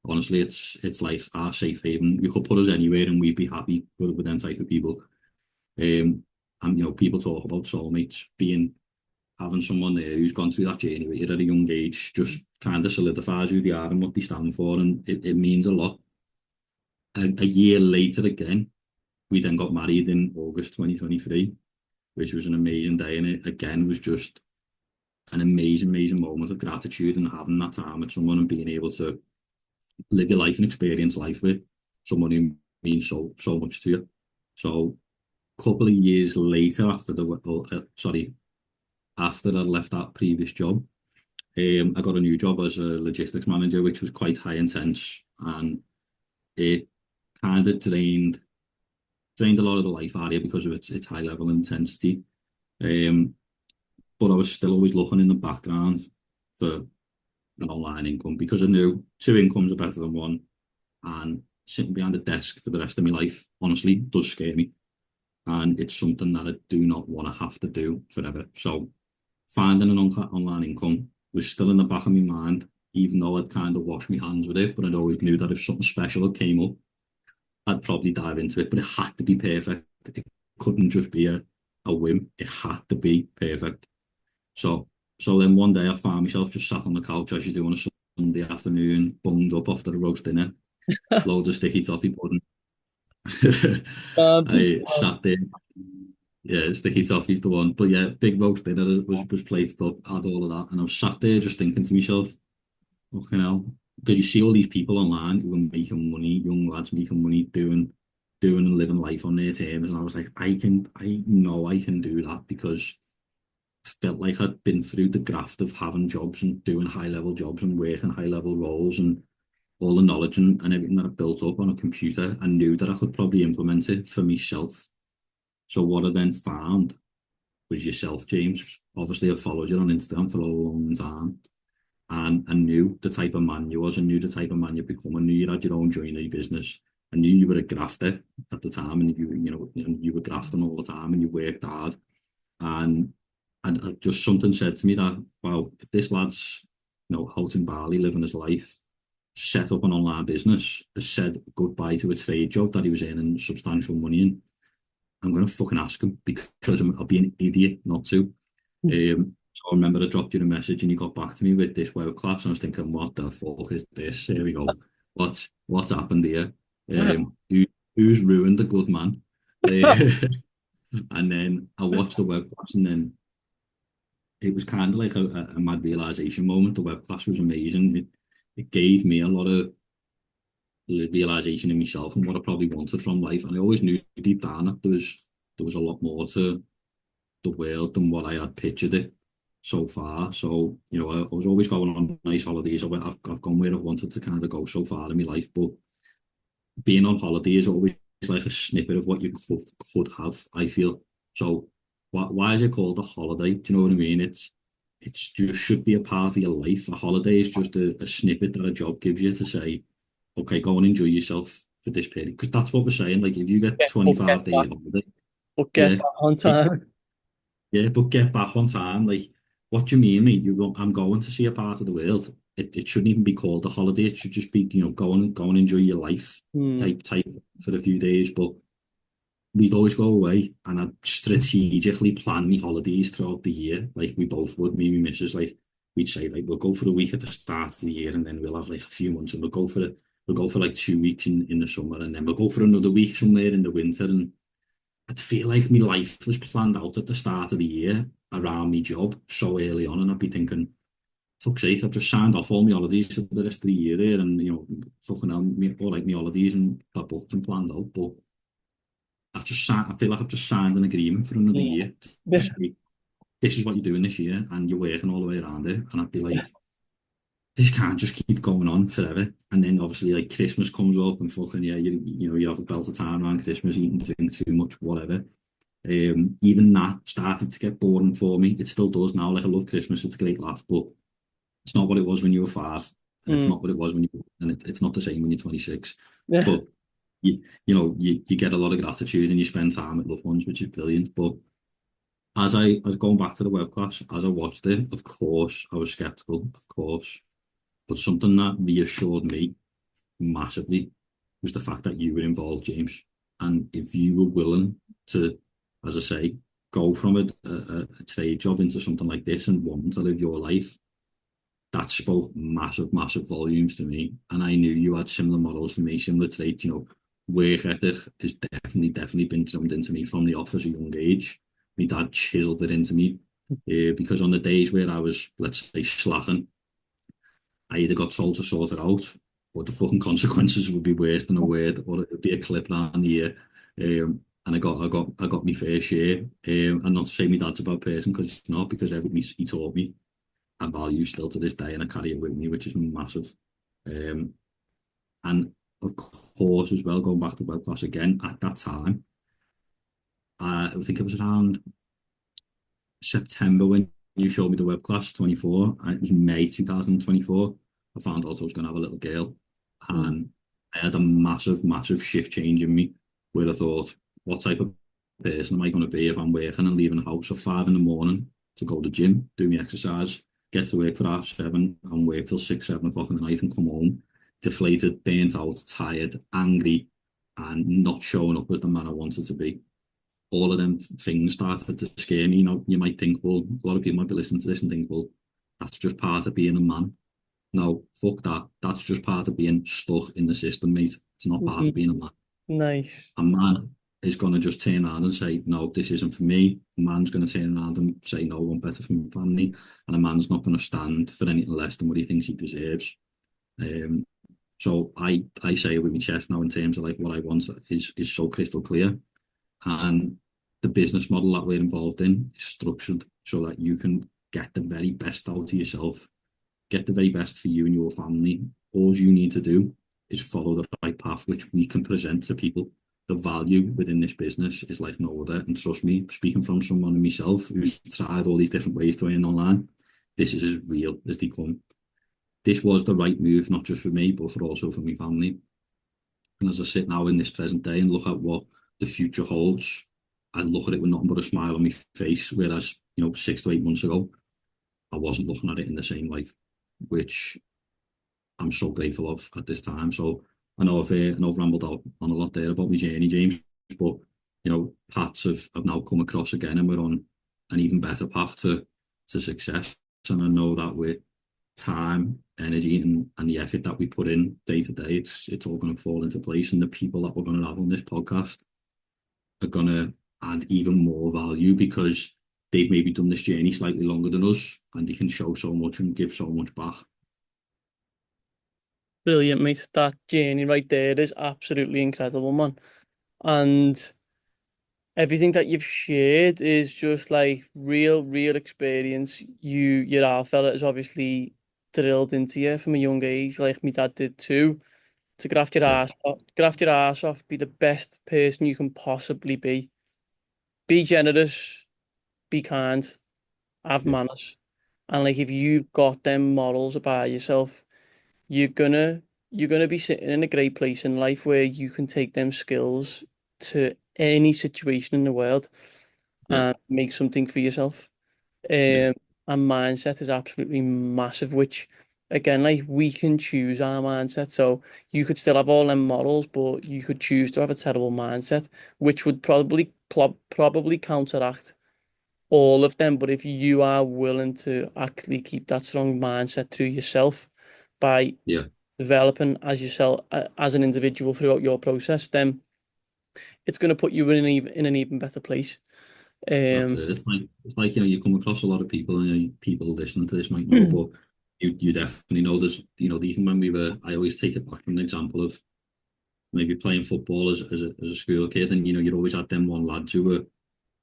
honestly, it's like our safe haven. You could put us anywhere, and we'd be happy with them type of people. And people talk about soulmates having someone there who's gone through that journey with you at a young age just kind of solidifies who they are and what they stand for, and it means a lot. A year later again, we then got married in August 2023, which was an amazing day, and it again was just an amazing moment of gratitude and having that time with someone and being able to live your life and experience life with someone who means so much to you. So a couple of years later, after I left that previous job, I got a new job as a logistics manager, which was quite high intense, and it kind of drained a lot of the life out of you because of its high level intensity. But I was still always looking in the background for an online income because I knew two incomes are better than one, and sitting behind a desk for the rest of my life honestly does scare me, and it's something that I do not want to have to do forever. So finding an online income was still in the back of my mind, even though I'd kind of washed my hands with it, but I'd always knew that if something special came up, I'd probably dive into it, but it had to be perfect. It couldn't just be a whim. It had to be perfect. So then one day I found myself just sat on the couch as you do on a Sunday afternoon, bunged up after a roast dinner, loads of sticky toffee pudding. I sat there. Yeah, sticky toffee's the one. But yeah, big roast dinner was plated up, had all of that, and I was sat there just thinking to myself, fucking hell, because you see all these people online who are making money, young lads making money, doing and living life on their terms, and I was like, I know I can do that because I felt like I'd been through the graft of having jobs and doing high level jobs and working high level roles, and all the knowledge and everything that I built up on a computer. I knew that I could probably implement it for myself. So what I then found was yourself, James. Obviously, I've followed you on Instagram for a long time, and I knew the type of man you was. I knew the type of man you'd become. I knew you had your own joinery business. I knew you were a grafter at the time, and you were grafting all the time, and you worked hard. And just something said to me that, wow, if this lad's out in Bali living his life, set up an online business, has said goodbye to a trade job that he was earning substantial money in, I'm going to fucking ask him because I'll be an idiot not to. So I remember I dropped you a message and you got back to me with this web class, and I was thinking, what the fuck is this? Here we go. What's happened here? Who's ruined the good man? And then I watched the web class, and then it was kind of like a mad realization moment. The web class was amazing. It gave me a lot of realization in myself and what I probably wanted from life. And I always knew deep down that there was a lot more to the world than what I had pictured it so far. So, I was always going on nice holidays. I've gone where I've wanted to kind of go so far in my life, but being on holiday is always like a snippet of what you could have, I feel. So why is it called a holiday? Do you know what I mean? It's just should be a part of your life. A holiday is just a snippet that a job gives you to say, okay, go and enjoy yourself for this period. Because that's what we're saying. Like if you get Get 25 back, days holiday, but get yeah, back on like, time. yeah, but get back on time. Like, what do you mean, mate? I'm going to see a part of the world. It shouldn't even be called a holiday. It should just be, go and enjoy your life Hmm. type for a few days. But we'd always go away, and I'd strategically plan my holidays throughout the year. Like we both would, me and my missus. Like we'd say, like we'll go for a week at the start of the year, and then we'll have like a few months, and we'll go for like 2 weeks in the summer, and then we'll go for another week somewhere in the winter. And I'd feel like my life was planned out at the start of the year around my job so early on, and I'd be thinking, fuck's sake, I've just signed off all my holidays for the rest of the year there, and fucking hell, all like my holidays and are booked and planned out, but I feel like I've just signed an agreement for another Hmm. year to say, this is what you're doing this year, and you're working all the way around it, and I'd be like, this can't just keep going on forever. And then obviously like Christmas comes up, and fucking yeah, you have a belt of time around Christmas, eating things too much, whatever. Even that started to get boring for me. It still does now. Like I love Christmas, it's a great laugh, but it's not what it was when you were five, and it's Hmm. not what it was and it's not the same when you're 26. Yeah. But you get a lot of gratitude and you spend time with loved ones, which is brilliant. But as I was going back to the web class, as I watched it, of course I was skeptical, of course. But something that reassured me massively was the fact that you were involved, James. And if you were willing to, as I say, go from a trade job into something like this and wanting to live your life, that spoke massive, massive volumes to me. And I knew you had similar models for me, similar traits. Work ethic has definitely been drummed into me from the off as a young age. My dad chiseled it into me because on the days where I was, let's say, slacking, I either got told to sort it out, or the fucking consequences would be worse than a word, or it would be a clip around the ear. And I got my fair share. And not to say my dad's a bad person, because he's not, because everything he taught me I value still to this day, and I carry it with me, which is massive. Um, and of course, as well, going back to web class again, at that time, I think it was around September when you showed me the web class 24, and it was May 2024. I found out I was going to have a little girl, Hmm. and I had a massive, massive shift change in me where I thought, what type of person am I going to be if I'm working and leaving the house at 5 in the morning to go to the gym, do my exercise, get to work for 7:30, and work till 6, 7 o'clock in the night and come home deflated, burnt out, tired, angry, and not showing up as the man I wanted to be. All of them things started to scare me. You might think, well, a lot of people might be listening to this and think, well, that's just part of being a man. No, fuck that. That's just part of being stuck in the system, mate. It's not part of Mhm. being a man. Nice. A man is going to just turn around and say, no, this isn't for me. A man's going to turn around and say, no, I want better for my family. And a man's not going to stand for anything less than what he thinks he deserves. Um, so I say it with my chest now in terms of like what I want is so crystal clear. And the business model that we're involved in is structured so that you can get the very best out of yourself, get the very best for you and your family. All you need to do is follow the right path, which we can present to people. The value within this business is like no other. And trust me, speaking from someone myself who's tried all these different ways to earn online, this is as real as they come. This was the right move, not just for me, but for also for my family. And as I sit now in this present day and look at what the future holds, I look at it with nothing but a smile on my face. Whereas, 6 to 8 months ago, I wasn't looking at it in the same light, which I'm so grateful of at this time. So I know I've rambled out on a lot there about my journey, James, but paths have now come across again, and we're on an even better path to success. And I know that with time, energy, and the effort that we put in day to day, it's all going to fall into place. And the people that we're going to have on this podcast, are gonna add even more value because they've maybe done this journey slightly longer than us, and they can show so much and give so much back. Brilliant, mate. That journey right there is absolutely incredible, man. And everything that you've shared is just like real experience. Your our fella is obviously drilled into you from a young age, like my dad did too. To Yeah, graft your ass off, be the best person you can possibly be. Be generous, be kind, have yeah, manners. And like if you've got them morals about yourself, you're gonna you're gonna be sitting in a great place in life where you can take them skills to any situation in the world yeah, and make something for yourself. yeah, And mindset is absolutely massive, which again, like we can choose our mindset. So you could still have all them models, but you could choose to have a terrible mindset, which would probably counteract all of them. But if you are willing to actually keep that strong mindset through yourself by yeah. developing as yourself as an individual throughout your process, then it's going to put you in an even better place. That's Um, it. It's like you come across a lot of people, and people listening to this might know, but you definitely know there's even when I always take it back from an example of maybe playing football as a school kid, and you'd always had them one lads who were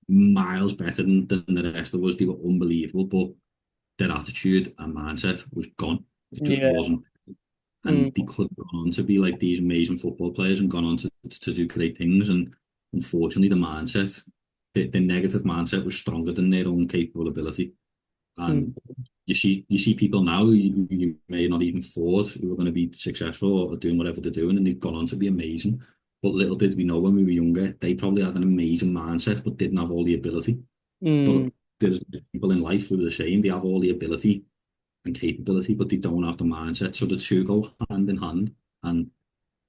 miles better than the rest of us. They were unbelievable, but their attitude and mindset was gone. It just yeah. wasn't. Mm, And they could have gone on to be like these amazing football players and gone on to do great things. And unfortunately, the negative mindset was stronger than their own capable ability. mm, And you see people now who you may not even thought who were going to be successful or doing whatever they're doing, and they've gone on to be amazing. But little did we know when we were younger, they probably had an amazing mindset, but didn't have all the ability. But mm, there's people in life who are the same. They have all the ability and capability, but they don't have the mindset. So the two go hand in hand. And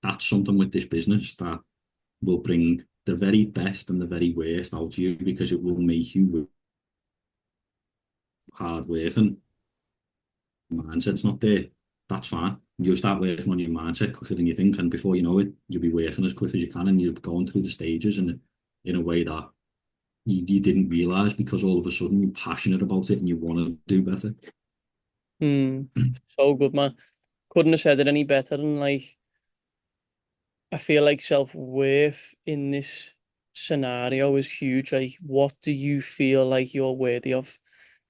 that's something with this business that will bring the very best and the very worst out of you because it will make you hard working. Mindset's not there. That's fine. You'll start working on your mindset quicker than you think, and before you know it, you'll be working as quick as you can, and you're going through the stages in a way that you didn't realize because all of a sudden you're passionate about it and you want to do better. mm. So good, man. Couldn't have said it any better. And like, I feel like self-worth in this scenario is huge. Like, what do you feel like you're worthy of?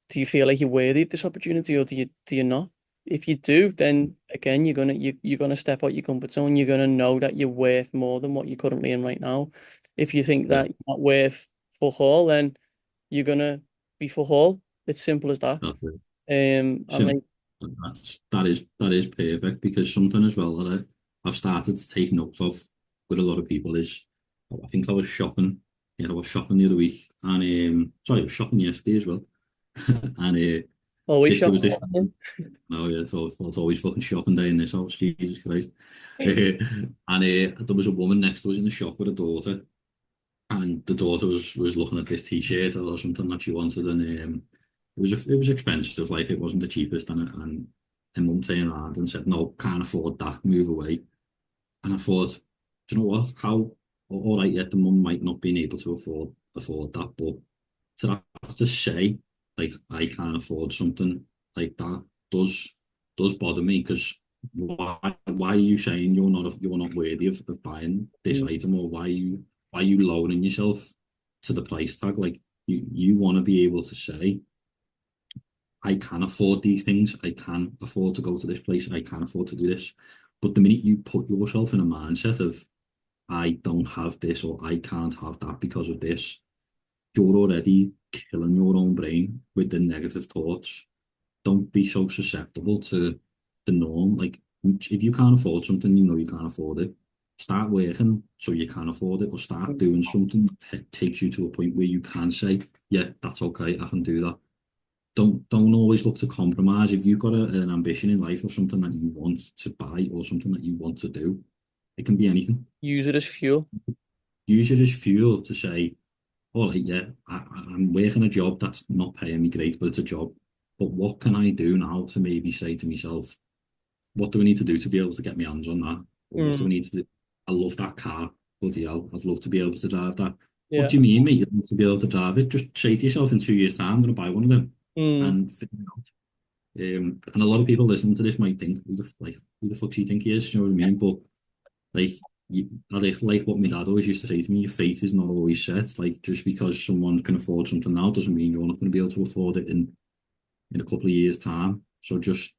Do you feel like you're worthy of this opportunity, or do you not? If you do, then again, you're gonna step out your comfort zone. You're gonna know that you're worth more than what you're currently in right now. If you think Yeah, that you're not worth fuck all, then you're gonna be fuck all. It's simple as that. that's it. And So like, that is perfect because something as well that I've started to take notes of with a lot of people is I think I was shopping. Yeah, I was shopping the other week, and sorry, I was shopping yesterday as well. And always there shop. was this. Oh yeah, it's always fucking shopping day in this house. Jesus Christ. And there was a woman next to us in the shop with a daughter, and the daughter was looking at this t-shirt or something that she wanted, and it was expensive, like it wasn't the cheapest, and mum turned around and said, "No, can't afford that. Move away." And I thought, do you know what? How all right, yet the mum might not be able to afford that, but to have to say like I can't afford something like that does does bother me because why are you saying you're not worthy of buying this Mm, item, or why are you lowering yourself to the price tag? Like you want to be able to say I can afford these things, I can afford to go to this place, I can afford to do this. But the minute you put yourself in a mindset of I don't have this or I can't have that because of this, you're already killing your own brain with the negative thoughts. Don't be so susceptible to the norm. Like, if you can't afford something, you know you can't afford it. Start working so you can afford it, or start doing something that takes you to a point where you can say, "Yeah, that's okay. I can do that." Don't always look to compromise. If you've got an ambition in life or something that you want to buy or something that you want to do, it can be anything. use it as fuel. Use it as fuel to say, all right, yeah, I'm working a job that's not paying me great, but it's a job. But what can I do now to maybe say to myself, what do I need to do to be able to get my hands on that? Or what do I Mm, need to do? I love that car, bloody hell. I'd love to be able to drive that. what Yeah. do you mean, mate? You need to be able to drive it. Just say to yourself in 2 years' time, I'm going to buy one of them Mm, and figure it out. And a lot of people listening to this might think, who the fuck do you think he is? You know what I mean? But like, like what my dad always used to say to me, your fate is not always set. Like, just because someone can afford something now doesn't mean you're not going to be able to afford it in a couple of years' time. So just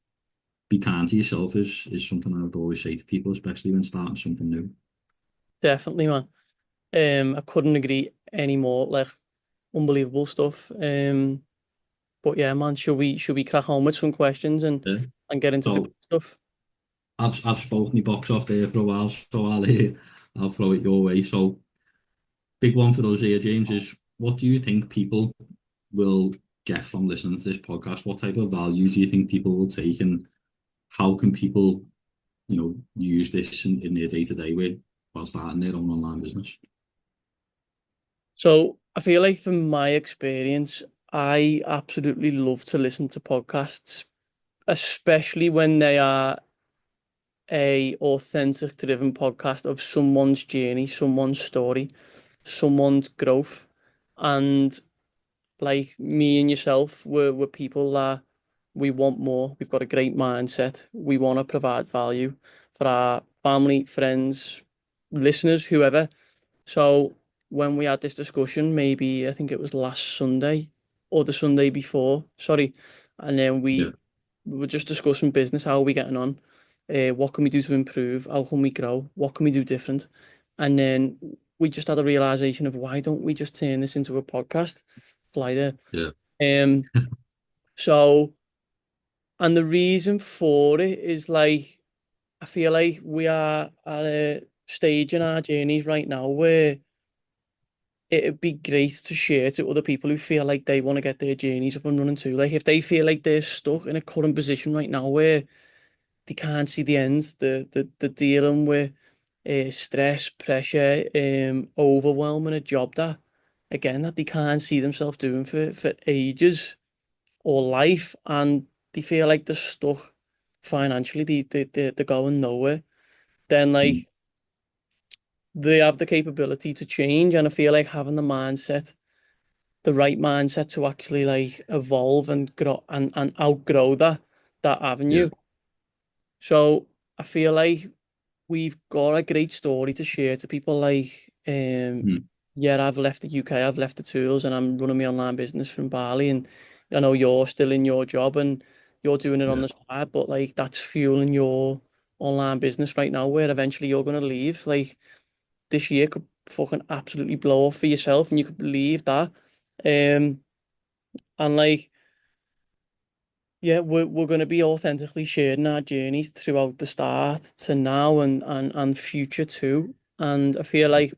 be kind to yourself is something I would always say to people, especially when starting something new. definitely, man. I couldn't agree anymore. Like, unbelievable stuff. But yeah, man, should we crack on with some questions Yeah. and get into the So good stuff? I've spoken my box off there for a while, so I'll throw it your way. So big one for us here, James, is what do you think people will get from listening to this podcast? What type of value do you think people will take, and how can people, use this in their day-to-day way while starting their own online business? So I feel like from my experience, I absolutely love to listen to podcasts, especially when they are a authentic driven podcast of someone's journey, someone's story, someone's growth. And like me and yourself, we're people that we want more. We've got a great mindset. We want to provide value for our family, friends, listeners, whoever. So when we had this discussion, maybe I think it was last Sunday or the Sunday before, sorry, and then Yeah, we were just discussing business, how are we getting on? What can we do to improve? How can we grow? What can we do different? And then we just had a realization of why don't we just turn this into a podcast? Like yeah, um so and the reason for it is like I feel like we are at a stage in our journeys right now where it'd be great to share to other people who feel like they want to get their journeys up and running too. Like if they feel like they're stuck in a current position right now where they can't see the ends, the dealing with stress, pressure, overwhelm in a job that again that they can't see themselves doing for ages or life, and they feel like they're stuck financially, they're going nowhere. Then mm, like they have the capability to change, and I feel like having the right mindset to actually like evolve and grow and outgrow that yeah, avenue. So I feel like we've got a great story to share to people like mm, yeah, I've left the UK, I've left the tools and I'm running my online business from Bali, and I know you're still in your job and you're doing it on yeah, the side, but like that's fueling your online business right now where eventually you're gonna leave. Like this year could fucking absolutely blow off for yourself and you could believe that. Um and like yeah, we're going to be authentically sharing our journeys throughout the start to now and future too. And I feel like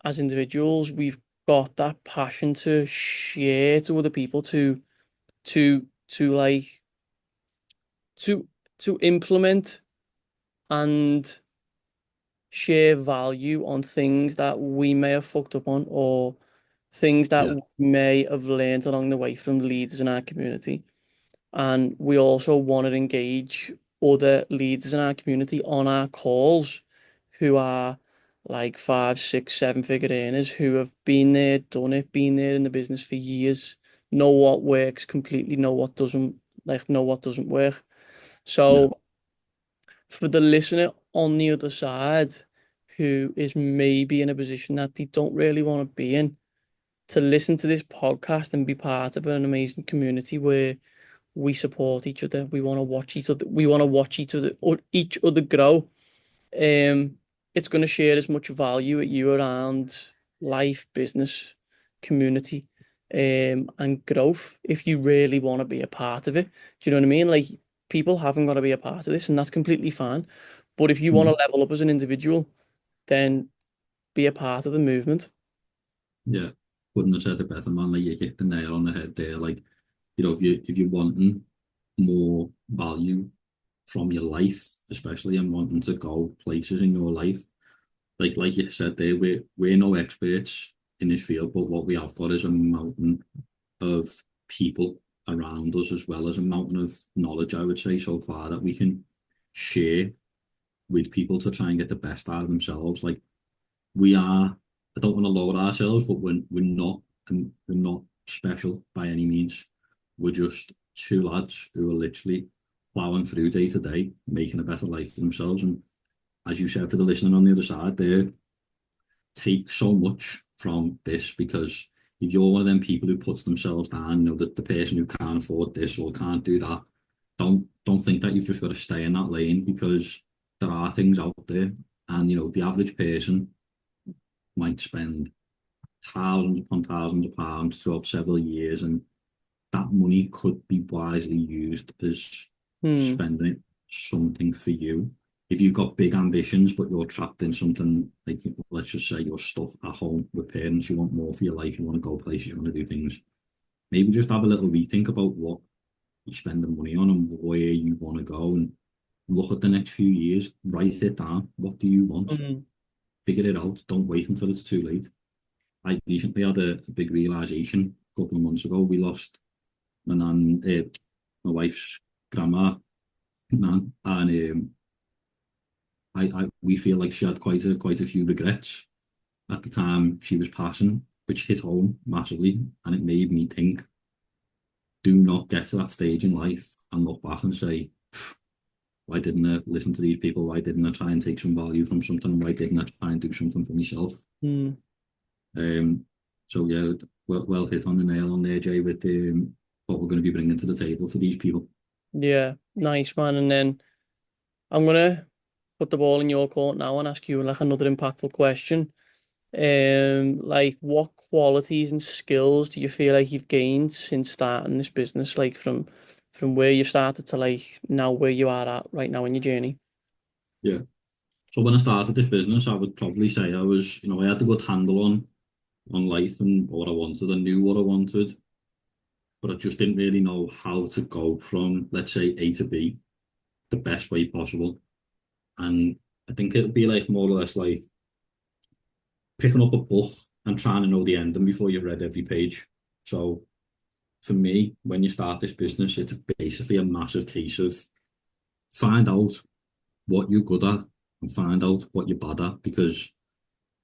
as individuals, we've got that passion to share to other people to like to to implement and share value on things that we may have fucked up on or things that yeah, we may have learned along the way from leaders in our community. And we also want to engage other leaders in our community on our calls who are like 5, 6, 7 figure earners who have been there, done it, been there in the business for years, know what works completely, know what doesn't work. yeah, So for the listener on the other side who is maybe in a position that they don't really want to be in, to listen to this podcast and be part of an amazing community where we support each other. We want to watch each other. We want to watch each other grow. It's going to share as much value at you around life, business, community, and growth. If you really want to be a part of it, do you know what I mean? Like people haven't got to be a part of this, and that's completely fine. But if you want mm, to level up as an individual, then be a part of the movement. yeah. Couldn't have said it better, man. Like you hit the nail on the head there. Like, if you're wanting more value from your life, especially and wanting to go places in your life, like you said there, we're no experts in this field, but what we have got is a mountain of people around us, as well as a mountain of knowledge, I would say, so far that we can share with people to try and get the best out of themselves. Like we are I don't want to lower ourselves, but we're not, and we're not special by any means. We're just two lads who are literally plowing through day to day, making a better life for themselves. And as you said, for the listener on the other side, they take so much from this, because if you're one of them people who puts themselves down, that the person who can't afford this or can't do that, don't think that you've just got to stay in that lane, because there are things out there, and the average person might spend thousands upon thousands of pounds throughout several years, and that money could be wisely used as Hmm. spending it something for you. If you've got big ambitions, but you're trapped in something like, let's just say, you're stuck at home with parents, you want more for your life, you want to go places, you want to do things, maybe just have a little rethink about what you spend the money on and where you want to go, and look at the next few years, write it down. What do you want? Hmm. Figure it out. Don't wait until it's too late. I recently had a big realization a couple of months ago. We lost my nan, my wife's grandma, nan, and we feel like she had quite a few regrets at the time she was passing, which hit home massively, and it made me think: do not get to that stage in life and look back and say, why didn't I listen to these people? Why didn't I try and take some value from something? Why didn't I try and do something for myself? Hmm. Um, so yeah, well hit on the nail on there, Jay, with what we're going to be bringing to the table for these people. Yeah, nice man. And then I'm gonna put the ball in your court now and ask you like another impactful question. Like what qualities and skills do you feel like you've gained since starting this business, like from where you started to like now where you are at right now in your journey? Yeah. So when I started this business, I would probably say I was, I had a good handle on life and what I wanted. I knew what I wanted, but I just didn't really know how to go from, let's say, A to B the best way possible. And I think it'd be like more or less like picking up a book and trying to know the ending before you've read every page. So for me, when you start this business, it's basically a massive case of find out what you're good at and find out what you're bad at. Because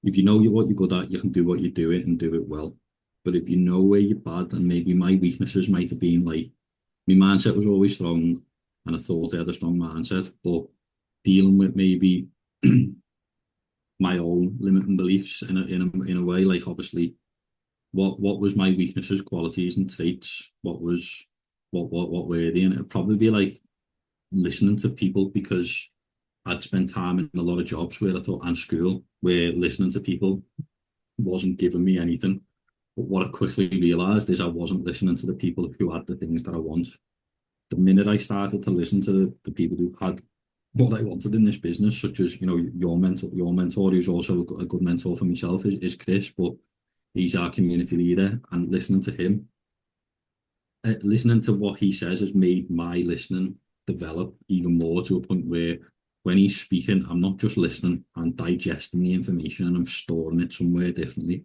if you know what you're good at, you can do what you do it and do it well. But if you know where you're bad, and maybe my weaknesses might have been like, my mindset was always strong and I thought I had a strong mindset, but dealing with maybe my own limiting beliefs in a way, like obviously what was my weaknesses, qualities and traits, what were they, and it'd probably be like listening to people, because I'd spent time in a lot of jobs where I thought, and school, where listening to people wasn't giving me anything. But what I quickly realised is I wasn't listening to the people who had the things that I want. The minute I started to listen to the people who had what I wanted in this business, such as, your mentor who's also a good mentor for myself is Chris, but he's our community leader, and listening to what he says has made my listening develop even more, to a point where when he's speaking, I'm not just listening, I'm digesting the information and I'm storing it somewhere differently.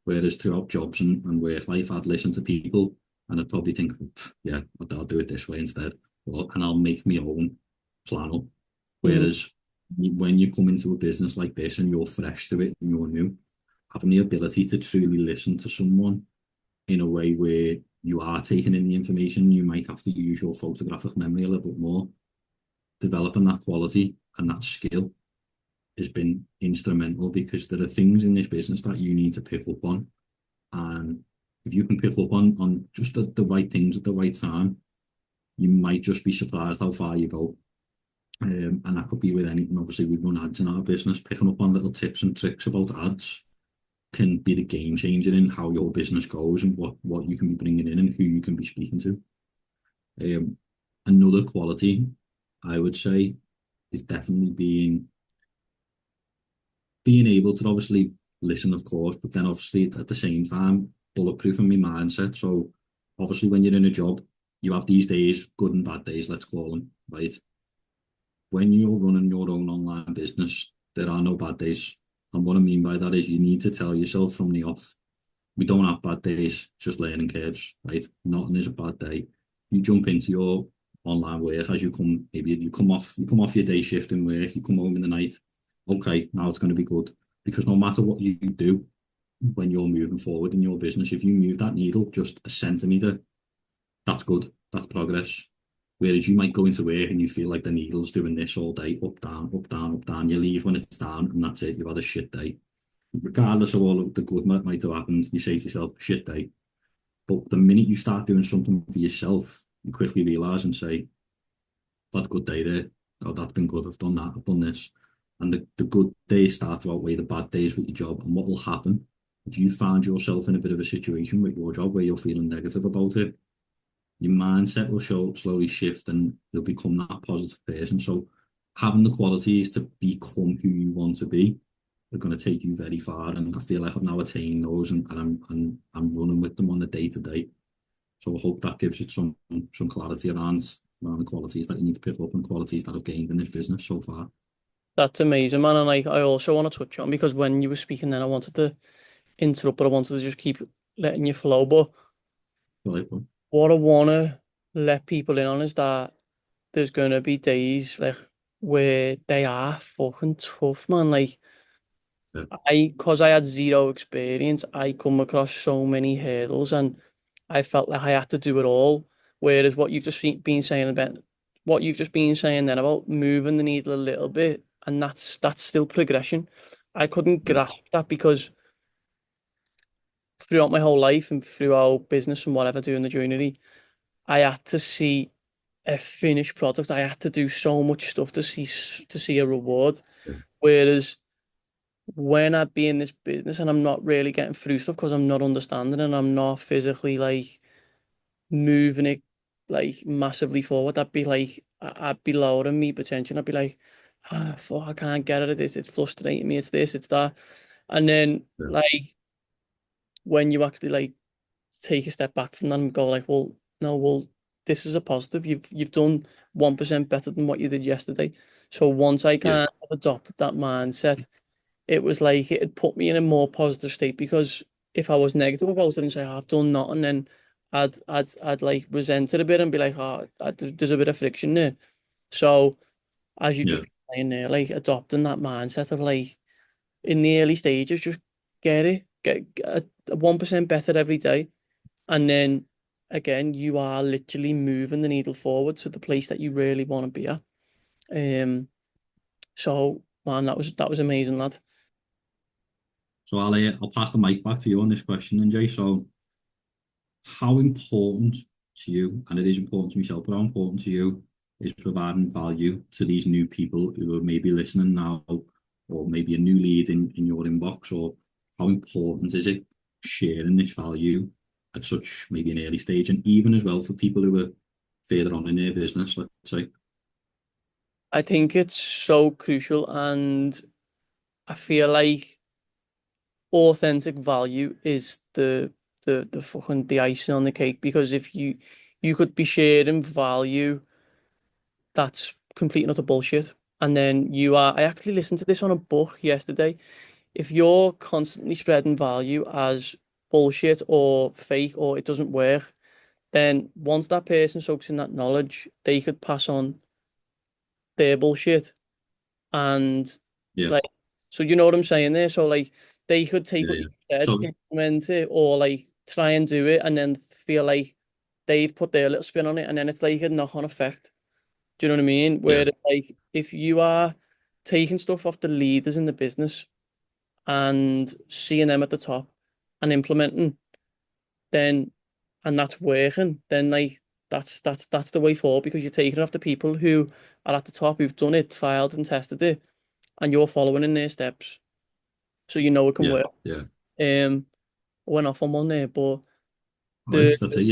Whereas throughout jobs and work life, I'd listen to people and I'd probably think, yeah, I'll do it this way instead. And I'll make my own plan up. Hmm. Whereas when you come into a business like this and you're fresh to it and you're new, having the ability to truly listen to someone in a way where you are taking in the information, you might have to use your photographic memory a little bit more. Developing that quality and that skill has been instrumental, because there are things in this business that you need to pick up on. And if you can pick up on just the right things at the right time, you might just be surprised how far you go. And that could be with anything. Obviously, we run ads in our business. Picking up on little tips and tricks about ads can be the game changer in how your business goes and what you can be bringing in and who you can be speaking to. Another quality, I would say, is definitely being able to obviously listen, of course, but then obviously at the same time, bulletproofing my mindset. So obviously when you're in a job, you have these days, good and bad days, let's call them, right? When you're running your own online business, there are no bad days. And what I mean by that is you need to tell yourself from the off, we don't have bad days, just learning curves, right? Nothing is a bad day. You jump into your online work as you come, maybe you come off your day shift in work, you come home in the night. Okay, now it's going to be good, because no matter what you do, when you're moving forward in your business. If you move that needle just a centimetre, that's good. That's progress. Whereas you might go into work and you feel like the needle's doing this all day, up, down, up, down, up, down. You leave when it's down and that's it. You've had a shit day. Regardless of all of the good that might have happened, you say to yourself, shit day. But the minute you start doing something for yourself, you quickly realise and say, had a good day there. Oh, that's been good. I've done that. I've done this. And the good days start to outweigh the bad days with your job. And what will happen if you find yourself in a bit of a situation with your job where you're feeling negative about it, your mindset will slowly shift and you'll become that positive person. So having the qualities to become who you want to be are going to take you very far. And I feel like I've now attained those and I'm running with them on a day to day. So I hope that gives you some clarity around the qualities that you need to pick up and qualities that I've gained in this business so far. That's amazing, man. And I also want to touch on, because when you were speaking then, I wanted to interrupt, but I wanted to just keep letting you flow. But Delightful. what I want to let people in on is that there's going to be days like where they are fucking tough, man. Like, Yeah, because I had zero experience, I come across so many hurdles and I felt like I had to do it all. Whereas what you've just been saying about what you've just been saying then about moving the needle a little bit, and that's still progression. I couldn't yeah, grasp that because throughout my whole life and throughout business and whatever doing the joinery, I had to see a finished product. I had to do so much stuff to see a reward. yeah, Whereas when I'd be in this business and I'm not really getting through stuff because I'm not understanding and I'm not physically like moving it like massively forward, I'd be like, I'd be lowering me potential. I'd be like, ah, fuck, I can't get it. It's frustrating me. It's this, it's that. And then yeah, like when you actually like take a step back from that and go like, well, no, well, this is a positive. You've done 1% better than what you did yesterday. So once I yeah, kind of adopted that mindset, it was like it had put me in a more positive state, because if I was negative about it and say, oh, I've done nothing, then I'd like resent it a bit and be like, oh, there's a bit of friction there. So as you just yeah. been saying there, like adopting that mindset of like in the early stages, just get it, get a 1% better every day, and then again, you are literally moving the needle forward to the place that you really want to be at. So man, that was amazing, lad. So I'll pass the mic back to you on this question, then, Jay. So how important to you, and it is important to myself, but how important to you is providing value to these new people who are maybe listening now, or maybe a new lead in your inbox, or how important is it sharing this value at such maybe an early stage, and even as well for people who are further on in their business, let's say. I think it's so crucial, and I feel like authentic value is the fucking the icing on the cake, because if you could be sharing value that's complete and utter bullshit, and then I actually listened to this on a book yesterday. If you're constantly spreading value as bullshit or fake or it doesn't work, then once that person soaks in that knowledge, they could pass on their bullshit. And Yeah, like, so you know what I'm saying there? So like they could take yeah, what yeah. you said, So implement it, or like try and do it, and then feel like they've put their little spin on it, and then it's like a knock-on effect. Do you know what I mean? yeah, Where like if you are taking stuff off the leaders in the business and seeing them at the top and implementing, then and that's working, then like that's the way forward, because you're taking it off the people who are at the top, who've done it, trialed and tested it, and you're following in their steps, so you know it can yeah, work. yeah. Um, I went off on one there, but Right, the that's it.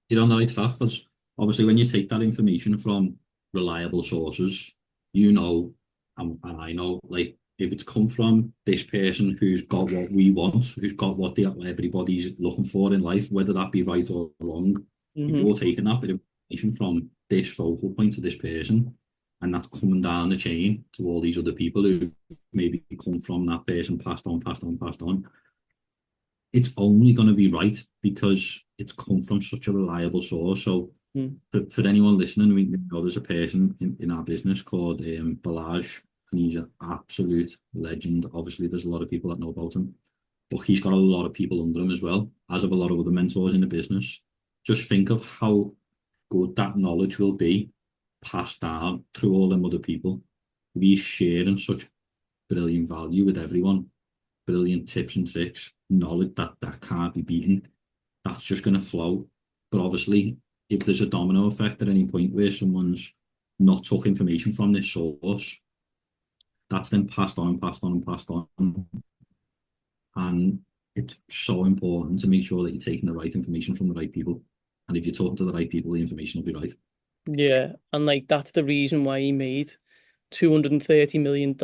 You're on the right track because obviously when you take that information from reliable sources, you know, and I know, like if it's come from this person who's got what we want, who's got what everybody's looking for in life, whether that be right or wrong, if mhm, you're taking that bit of information from this focal point to this person, and that's coming down the chain to all these other people who maybe come from that person, passed on, passed on, passed on, it's only going to be right because it's come from such a reliable source. So mhm. for anyone listening, we know there's a person in our business called Balaj, and he's an absolute legend. Obviously, there's a lot of people that know about him. but he's got a lot of people under him as well, as have a lot of other mentors in the business. Just think of how good that knowledge will be passed down through all them other people. He's sharing such brilliant value with everyone, brilliant tips and tricks, knowledge that can't be beaten. That's just going to flow. But obviously, if there's a domino effect at any point where someone's not took information from this source, that's then passed on and passed on and passed on. And it's so important to make sure that you're taking the right information from the right people. And if you're talking to the right people, the information will be right. Yeah, and like that's the reason why he made $230 million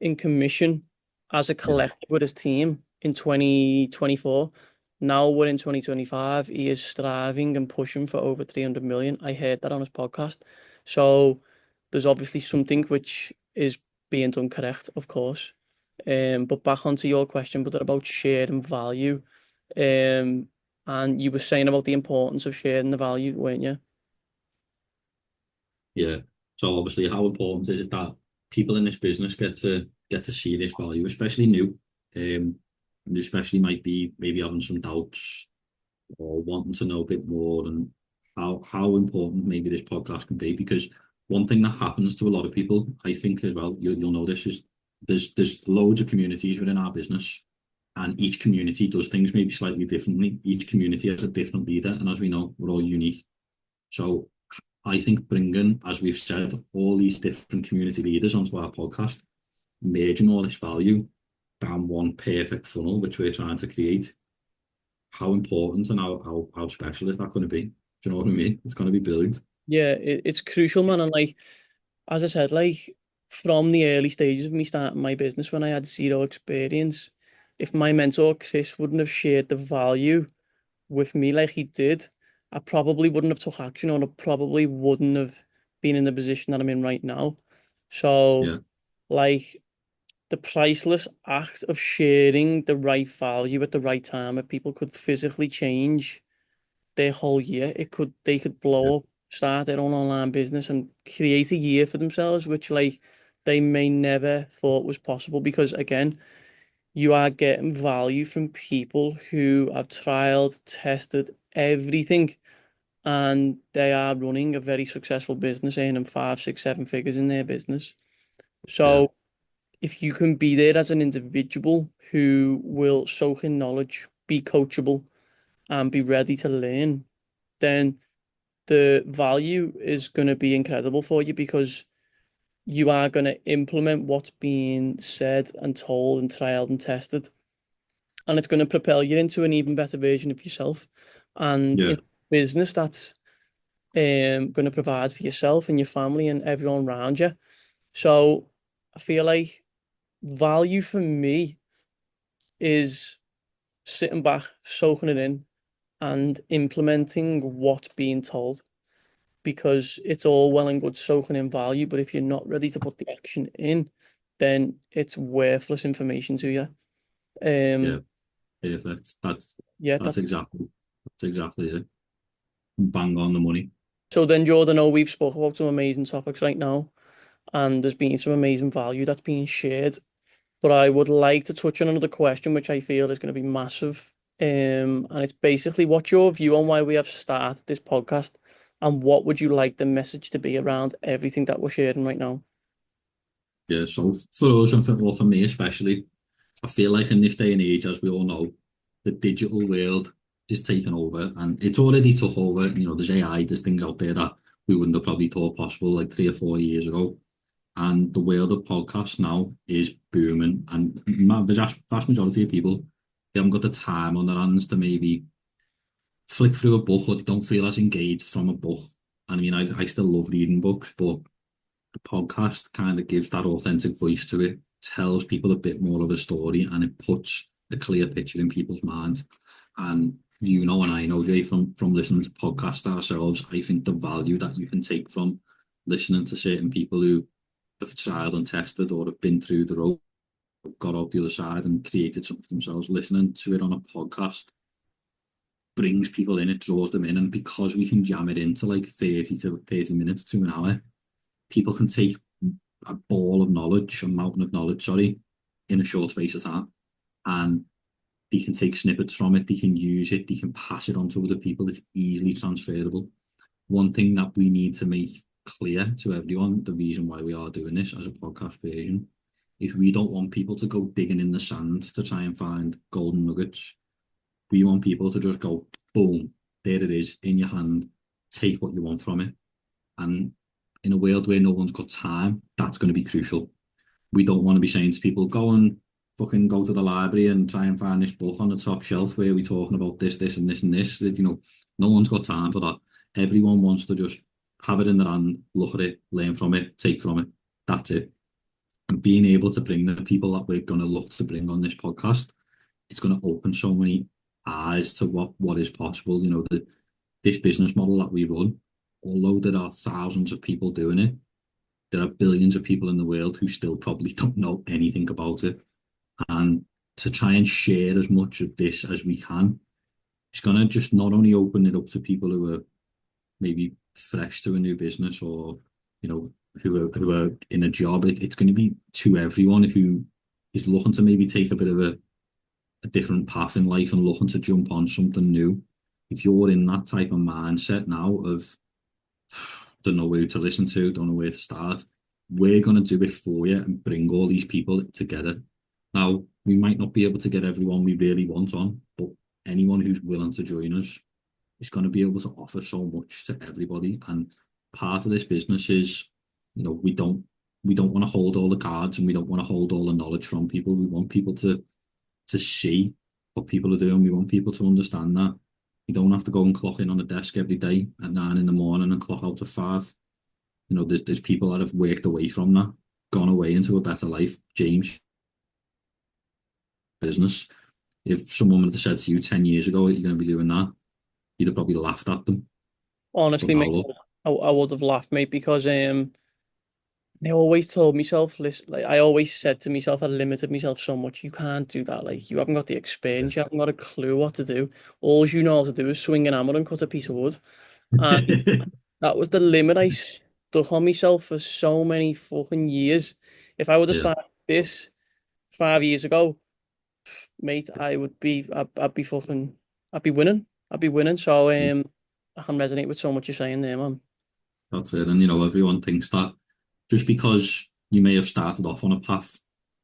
in commission as a Yeah, collective with his team in 2024. Now we're in 2025. He is striving and pushing for over 300 million. I heard that on his podcast. So there's obviously something which is being done correct, of course. But back onto your question, but about sharing value. Um, and you were saying about the importance of sharing the value, weren't you? yeah. So obviously, how important is it that people in this business get to see this value, especially new, and especially might be maybe having some doubts or wanting to know a bit more, and how important maybe this podcast can be. Because one thing that happens to a lot of people, I think as well, you'll know this, is there's loads of communities within our business, and each community does things maybe slightly differently. Each community has a different leader, and as we know, we're all unique. So I think bringing, as we've said, all these different community leaders onto our podcast, merging all this value down one perfect funnel, which we're trying to create, how important and how special is that going to be? Do you know what I mean? It's going to be brilliant. Yeah, it's crucial, man. And like, as I said, like from the early stages of me starting my business when I had zero experience, if my mentor Chris wouldn't have shared the value with me like he did, I probably wouldn't have took action or I probably wouldn't have been in the position that I'm in right now. So, Yeah, like the priceless act of sharing the right value at the right time, if people could physically change their whole year. They could yeah, blow up, start their own online business and create a year for themselves, which like they may never thought was possible because again, you are getting value from people who have trialed, tested everything, and they are running a very successful business, earning five, six, seven figures in their business. yeah, So if you can be there as an individual who will soak in knowledge, be coachable, and be ready to learn, then the value is going to be incredible for you because you are going to implement what's being said and told and trialed and tested. And it's going to propel you into an even better version of yourself. And yeah, in business, that's going to provide for yourself and your family and everyone around you. So I feel like value for me is sitting back, soaking it in, and implementing what's being told. Because it's all well and good soaking in value, but if you're not ready to put the action in, then it's worthless information to you. yeah. Um, Perfect. yeah, That's exactly it. Bang on the money. so then Jordan, I know we've spoke about some amazing topics right now, and there's been some amazing value that's being shared. But I would like to touch on another question, which I feel is going to be massive. And it's basically what's your view on why we have started this podcast, and what would you like the message to be around everything that we're sharing right now? Yeah. So for us and for me especially, I feel like in this day and age, as we all know, the digital world is taking over, and it's already took over. There's AI, there's things out there that we wouldn't have probably thought possible like 3 or 4 years ago. And the world of podcasts now is booming, and the vast majority of people, they haven't got the time on their hands to maybe flick through a book, or they don't feel as engaged from a book. And I mean, I still love reading books, but the podcast kind of gives that authentic voice to it, tells people a bit more of a story, and it puts a clear picture in people's minds. And and I know, Jay, from listening to podcasts ourselves, I think the value that you can take from listening to certain people who have tried and tested or have been through the road, got out the other side and created something for themselves, listening to it on a podcast brings people in, it draws them in. And because we can jam it into like 30 to 30 minutes to an hour, people can take a mountain of knowledge, sorry, in a short space of time. And they can take snippets from it, they can use it, they can pass it on to other people. It's easily transferable. One thing that we need to make clear to everyone, the reason why we are doing this as a podcast version, is we don't want people to go digging in the sand to try and find golden nuggets. We want people to just go, boom, there it is in your hand. Take what you want from it. And in a world where no one's got time, that's going to be crucial. We don't want to be saying to people, go and fucking go to the library and try and find this book on the top shelf where we're talking about this, this, and this, and this. That, no one's got time for that. Everyone wants to just have it in their hand, look at it, learn from it, take from it. That's it. And being able to bring the people that we're going to look to bring on this podcast, it's going to open so many eyes to what is possible. This business model that we run, although there are thousands of people doing it, there are billions of people in the world who still probably don't know anything about it. And to try and share as much of this as we can, it's going to just not only open it up to people who are maybe fresh to a new business, or, who are in a job. It's going to be to everyone who is looking to maybe take a bit of a different path in life and looking to jump on something new. If you're in that type of mindset now of don't know where to listen to, don't know where to start, we're going to do it for you and bring all these people together. Now, we might not be able to get everyone we really want on, but anyone who's willing to join us is going to be able to offer so much to everybody. And part of this business is, we don't want to hold all the cards, and we don't want to hold all the knowledge from people. We want people to see what people are doing. We want people to understand that you don't have to go and clock in on a desk every day at 9 in the morning and clock out at 5. There's people that have worked away from that, gone away into a better life. James, business. If someone would have said to you 10 years ago that you're going to be doing that, you'd have probably laughed at them. But Honestly, now mate, look, I would have laughed, mate, because I always told myself, listen, like I always said to myself, I limited myself so much. You can't do that. Like you haven't got the experience, you haven't got a clue what to do. All you know how to do is swing an hammer and cut a piece of wood. And that was the limit I stuck on myself for so many fucking years. If I would have yeah, started this 5 years ago, mate, I'd be fucking, I'd be winning. I'd be winning. So I can resonate with so much you're saying there, man. that's it. And everyone thinks that just because you may have started off on a path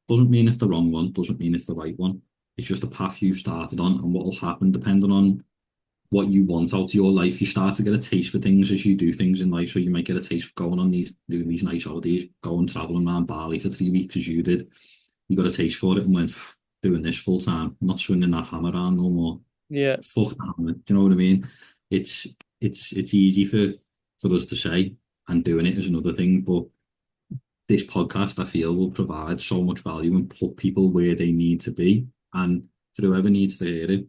doesn't mean it's the wrong one, doesn't mean it's the right one. It's just a path you started on, and what will happen depending on what you want out of your life. You start to get a taste for things as you do things in life. So you might get a taste for going on doing these nice holidays, going traveling around Bali for 3 weeks as you did. You got a taste for it and went, doing this full time, not swinging that hammer around no more. Yeah. Fuck that hammer. Do you know what I mean? It's easy for us to say, and doing it is another thing. But this podcast, I feel, will provide so much value and put people where they need to be. And for whoever needs to hear it,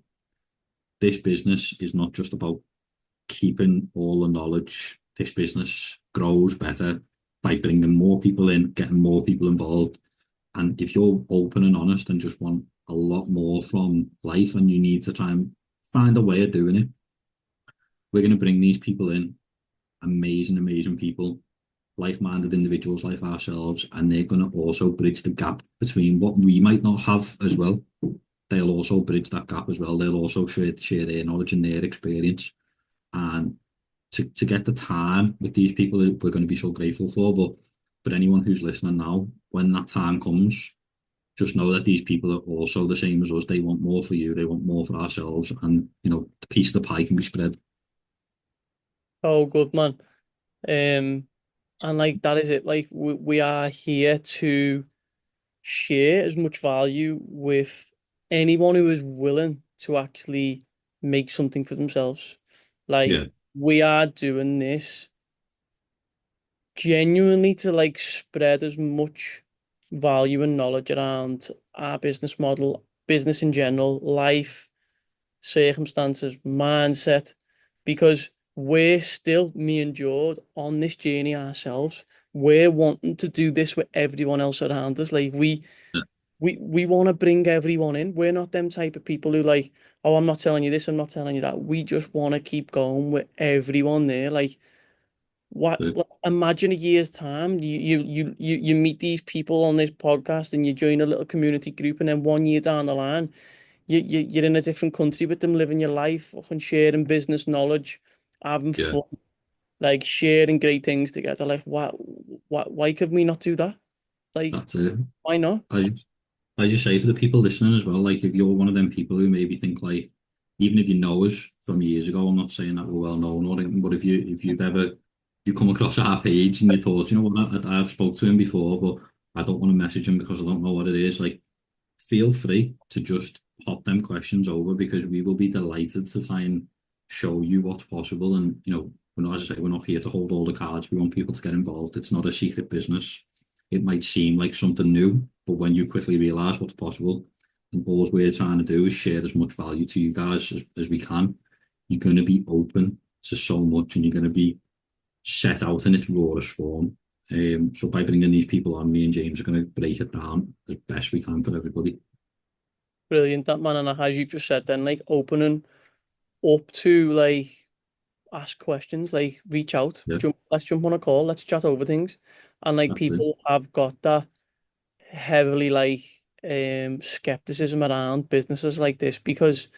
this business is not just about keeping all the knowledge. This business grows better by bringing more people in, getting more people involved. And if you're open and honest and just want a lot more from life, and you need to try and find a way of doing it, we're going to bring these people in, amazing, amazing people, like-minded individuals like ourselves, and they're going to also bridge the gap between what we might not have as well. They'll also bridge that gap as well. They'll also share their knowledge and their experience. And to get the time with these people, we're going to be so grateful for. But for anyone who's listening now, when that time comes, just know that these people are also the same as us. They want more for you. They want more for ourselves. And, the piece of the pie can be spread. Oh, good man. And like that is it. Like we are here to share as much value with anyone who is willing to actually make something for themselves. Like Yeah, we are doing this genuinely to like spread as much value and knowledge around our business model, business in general, life, circumstances, mindset, because we're still, me and George, on this journey ourselves. We're wanting to do this with everyone else around us. Like yeah, we want to bring everyone in. We're not them type of people who like, oh, I'm not telling you this, I'm not telling you that. We just want to keep going with everyone there. Like yeah, like, imagine a year's time, you meet these people on this podcast and you join a little community group, and then 1 year down the line, you're in a different country with them, living your life, fucking sharing business knowledge, having Yeah, fun, like sharing great things together. Like, why could we not do that? Like, that's it. why not? As you say, for the people listening as well, like if you're one of them people who maybe think like, even if you know us from years ago, I'm not saying that we're well known or anything, but if you come across our page and you thought, you know what, I've spoke to him before, but I don't want to message him because I don't know what it is. Like, feel free to just pop them questions over because we will be delighted to try and show you what's possible. And we're not, as I say, we're not here to hold all the cards. We want people to get involved. It's not a secret business. It might seem like something new, but when you quickly realise what's possible, and all we're trying to do is share as much value to you guys as we can, you're going to be open to so much, and you're going to be set out in its rawest form. So by bringing these people on, me and James are going to break it down as best we can for everybody. Brilliant, that man. And as you've just said, then like opening up to like ask questions, like reach out, Yeah, let's jump on a call, let's chat over things. And like that's it. people have got that heavily like skepticism around businesses like this because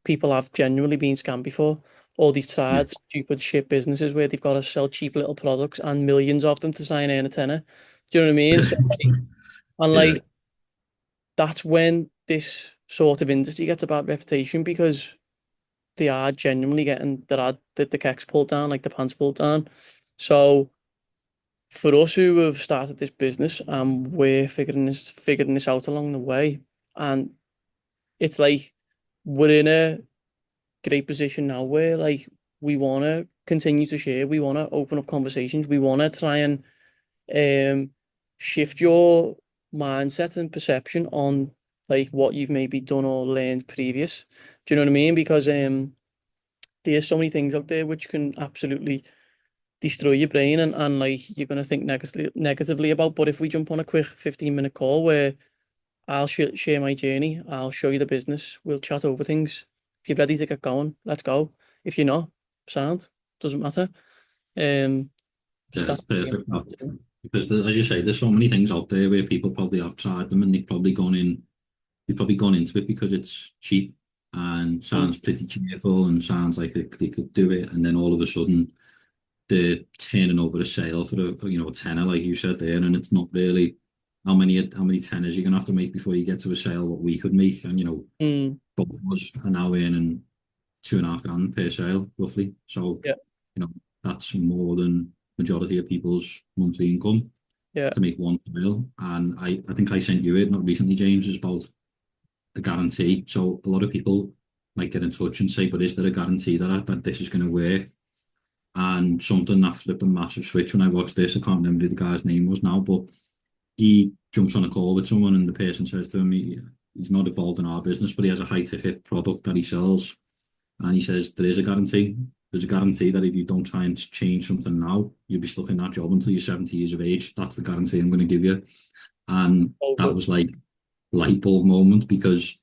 people have genuinely been scammed before. All these Yeah. sad, stupid shit businesses where they've got to sell cheap little products and millions of them to try and earn a tenner. Do you know what I mean? So and Yeah, like that's when this sort of industry gets a bad reputation because they are genuinely getting the kecks pulled down, like the pants pulled down. So for us who have started this business and we're figuring this out along the way, and it's like we're in a great position now where like we want to continue to share, we want to open up conversations, we want to try and um shift your mindset and perception on like what you've maybe done or learned previous. Do you know what I mean? Because there's so many things out there which can absolutely destroy your brain and like you're gonna think negatively about. But if we jump on a quick 15-minute call where I'll share my journey, I'll show you the business, we'll chat over things. If you're ready to get going, let's go. If you're not, sound, doesn't matter. Um, so yeah, that's it's perfect. Because as you say, there's so many things out there where people probably have tried them and they've probably gone into it because it's cheap and mm, sounds pretty cheerful and sounds like they could do it, and then all of a sudden they're turning over a sale for a tenner, like you said there, and it's not really how many tenners you're gonna have to make before you get to a sale what we could make, and mm, both of us are now earning 2.5 grand per sale roughly. So yeah, you know that's more than majority of people's monthly income yeah, to make one sale. And I think I sent you it not recently, James, is about a guarantee. So a lot of people might get in touch and say, but is there a guarantee that this is going to work? And something that flipped a massive switch when I watched this. I can't remember who the guy's name was now, but he jumps on a call with someone and the person says to him, he's not involved in our business, but he has a high ticket product that he sells. And he says, there is a guarantee. There's a guarantee that if you don't try and change something now, you'll be stuck in that job until you're 70 years of age. That's the guarantee I'm going to give you. And all that good. was like light bulb moment, because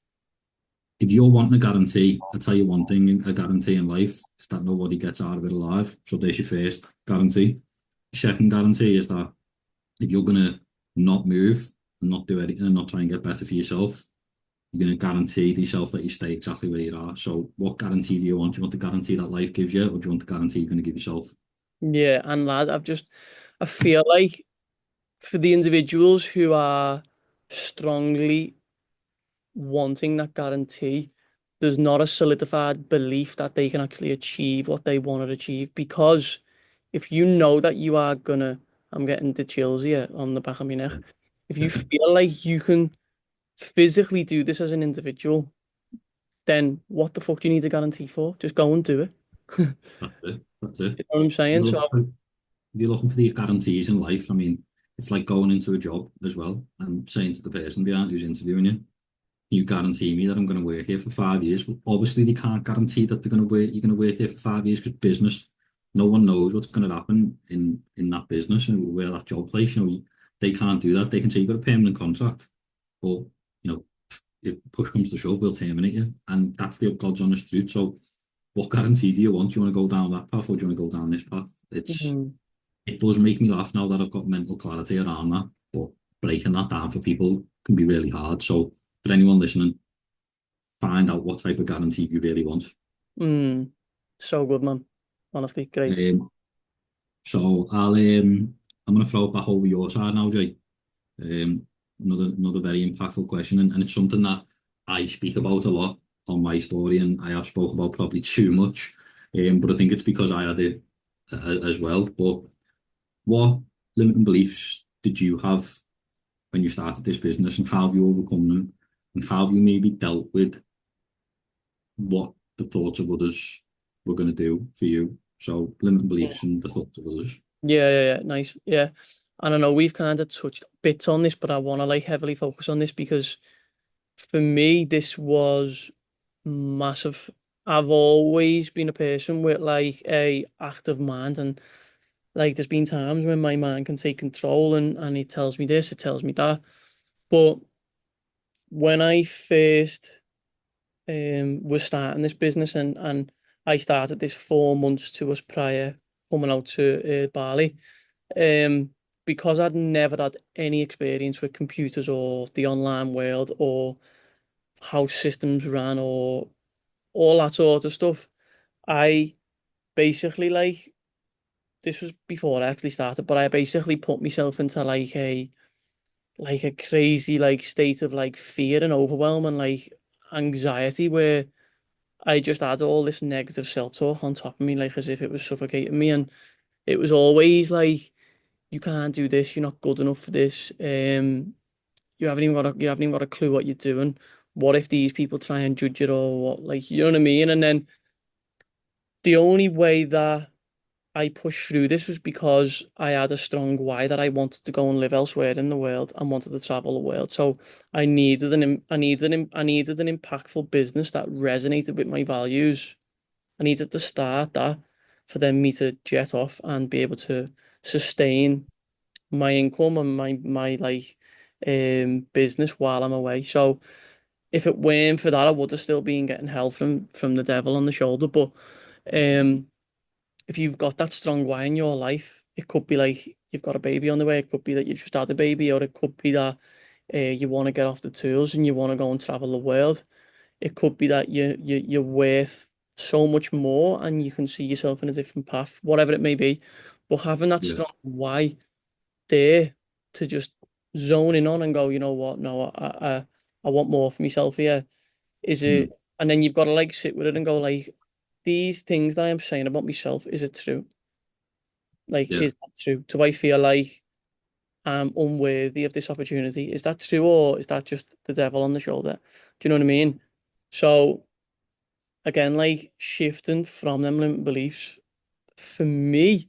if you're wanting a guarantee, I tell you one thing, a guarantee in life is that nobody gets out of it alive. So there's your first guarantee. Second guarantee is that if you're gonna not move and not do anything and not try and get better for yourself, you're gonna guarantee to yourself that you stay exactly where you are. So what guarantee do you want? Do you want the guarantee that life gives you, or do you want the guarantee you're gonna give yourself? Yeah, and lad, I feel like for the individuals who are strongly wanting that guarantee, there's not a solidified belief that they can actually achieve what they want to achieve. Because if you know that you are gonna, I'm getting the chills here on the back of my neck. If you feel like you can physically do this as an individual, then what the fuck do you need a guarantee for? Just go and do it. That's it. That's it. You know what I'm saying? You're So, looking for, you're looking for these guarantees in life. I mean, it's like going into a job as well and saying to the person behind who's interviewing you, you guarantee me that I'm going to work here for 5 years. Well, obviously, they can't guarantee that they're going to work. You're going to work here for 5 years because business. No one knows what's going to happen in that business and where that job place. They can't do that. They can say you've got a permanent contract, but you know, if push comes to shove, we'll terminate you, and that's the God's honest truth. So, what guarantee do you want? Do you want to go down that path or do you want to go down this path? mhm. It does make me laugh now that I've got mental clarity around that, but breaking that down for people can be really hard. So, for anyone listening, find out what type of guarantee you really want. Mm. So good, man. Honestly, great. So I'm going to throw it back over your side now, Jay. Another very impactful question, and it's something that I speak about a lot on my story, and I have spoke about probably too much. But I think it's because I had it as well. But what limiting beliefs did you have when you started this business, and how have you overcome them, and how have you maybe dealt with what the thoughts of others were going to do for you? So limiting beliefs and the thoughts of others. Yeah, nice. Yeah. And I know we've kind of touched bits on this, but I want to like heavily focus on this because for me, this was massive. I've always been a person with like a active mind, and like there's been times when my mind can take control and it tells me this, it tells me that. But when I first was starting this business and I started this 4 months to us prior coming out to Bali, um, because I'd never had any experience with computers or the online world or how systems ran or all that sort of stuff. I basically like this was before I actually started, but I basically put myself into like a crazy like state of like fear and overwhelm and like anxiety where I just had all this negative self-talk on top of me, like as if it was suffocating me. And it was always like, you can't do this, you're not good enough for this. You haven't even got a clue what you're doing. What if these people try and judge it or what, like, you know what I mean? And then the only way that I pushed through this was because I had a strong why that I wanted to go and live elsewhere in the world and wanted to travel the world. So I needed an impactful business that resonated with my values. I needed to start that for then me to jet off and be able to sustain my income and my like business while I'm away. So if it weren't for that, I would have still been getting hell from the devil on the shoulder. But um if you've got that strong why in your life, it could be like you've got a baby on the way, it could be that you've just had a baby, or it could be that you want to get off the tools and you want to go and travel the world. It could be that you're worth so much more and you can see yourself in a different path, whatever it may be. But having that Yeah. strong why there to just zone in on and go, you know what, no, I want more for myself here. Is Mm. it, and then you've got to like sit with it and go like, these things that I'm saying about myself, is it true? Like, Yeah. is that true? Do I feel like I'm unworthy of this opportunity? Is that true, or is that just the devil on the shoulder? Do you know what I mean? So again, like shifting from them limiting beliefs for me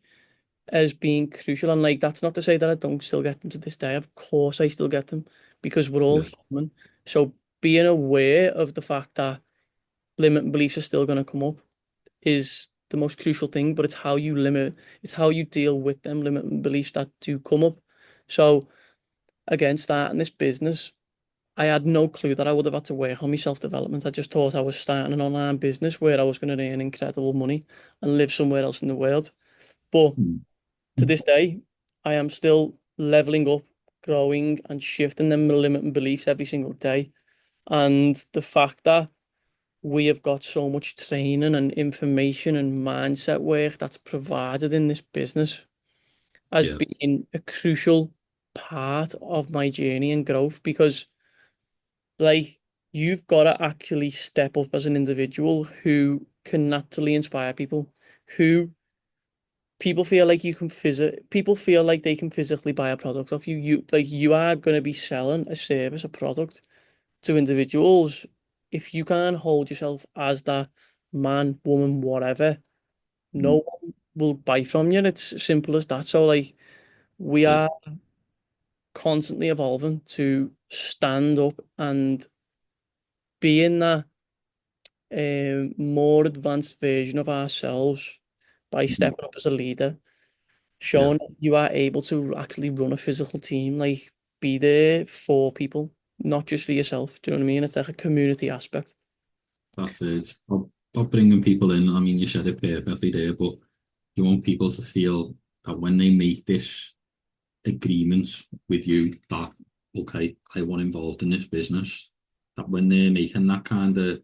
has been crucial. And like that's not to say that I don't still get them to this day. Of course I still get them because we're all Yeah. human. So being aware of the fact that limiting beliefs are still going to come up is the most crucial thing, but it's how you deal with them limiting beliefs that do come up. So again, starting this business, I had no clue that I would have had to work on my self-development. I just thought I was starting an online business where I was going to earn incredible money and live somewhere else in the world. But Mm. to this day, I am still leveling up, growing, and shifting them limiting beliefs every single day. And the fact that we have got so much training and information and mindset work that's provided in this business has Yeah. been a crucial part of my journey and growth because like you've got to actually step up as an individual who can naturally inspire people, who people feel like they can physically buy a product off you. You like you are going to be selling a service, a product to individuals. If you can't hold yourself as that man, woman, whatever, no Mm. one will buy from you. It's as simple as that. So like we Yeah. are constantly evolving to stand up and be in that more advanced version of ourselves by Mhm. stepping up as a leader, Yeah. showing that you are able to actually run a physical team, like be there for people, not just for yourself. Do you know what I mean? It's like a community aspect. That's it. It's about bringing people in. I mean, you said it perfectly there, but you want people to feel that when they make this agreement with you that, okay, I want involved in this business, that when they're making that kind of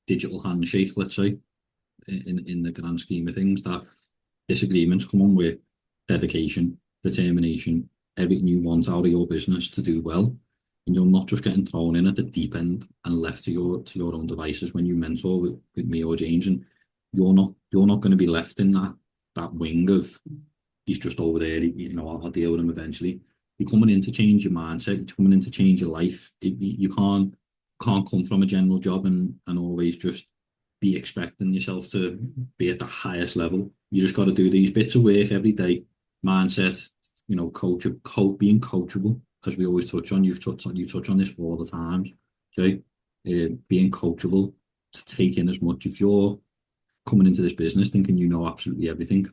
digital handshake, let's say, in the grand scheme of things, that disagreements come on with dedication, determination, everything you want out of your business to do well. And you're not just getting thrown in at the deep end and left to your own devices when you mentor with me or James, and you're not going to be left in that wing of he's just over there, I'll deal with him eventually. You're coming in to change your mindset, you're coming in to change your life. You can't come from a general job and always just be expecting yourself to be at the highest level. You just got to do these bits of work every day. Mindset, being coachable, as we always touch on. You touch on this all the time. Okay, being coachable to take in as much. If you're coming into this business thinking you know absolutely everything,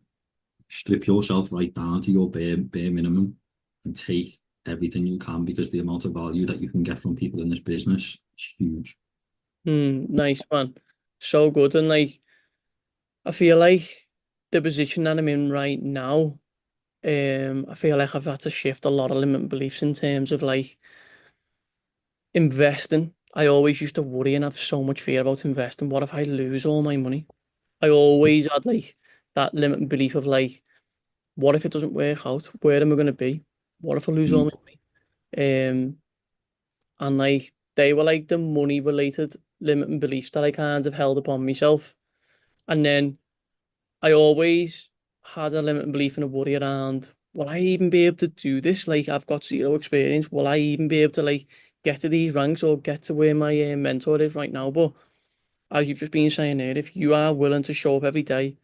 strip yourself right down to your bare minimum and take everything you can, because the amount of value that you can get from people in this business is huge. Nice, man. So good. And like, I feel like the position that I'm in right now, I feel like I've had to shift a lot of limiting beliefs in terms of like investing. I always used to worry and have so much fear about investing. What if I lose all my money? I always had like that limiting belief of like, what if it doesn't work out? Where am I going to be? What if I lose all Mm. my money? And like they were like the money related limiting beliefs that I kind of held upon myself. And then I always had a limiting belief and a worry around, will I even be able to do this? Like I've got zero experience. Will I even be able to like get to these ranks or get to where my mentor is right now? But as you've just been saying there, if you are willing to show up every day,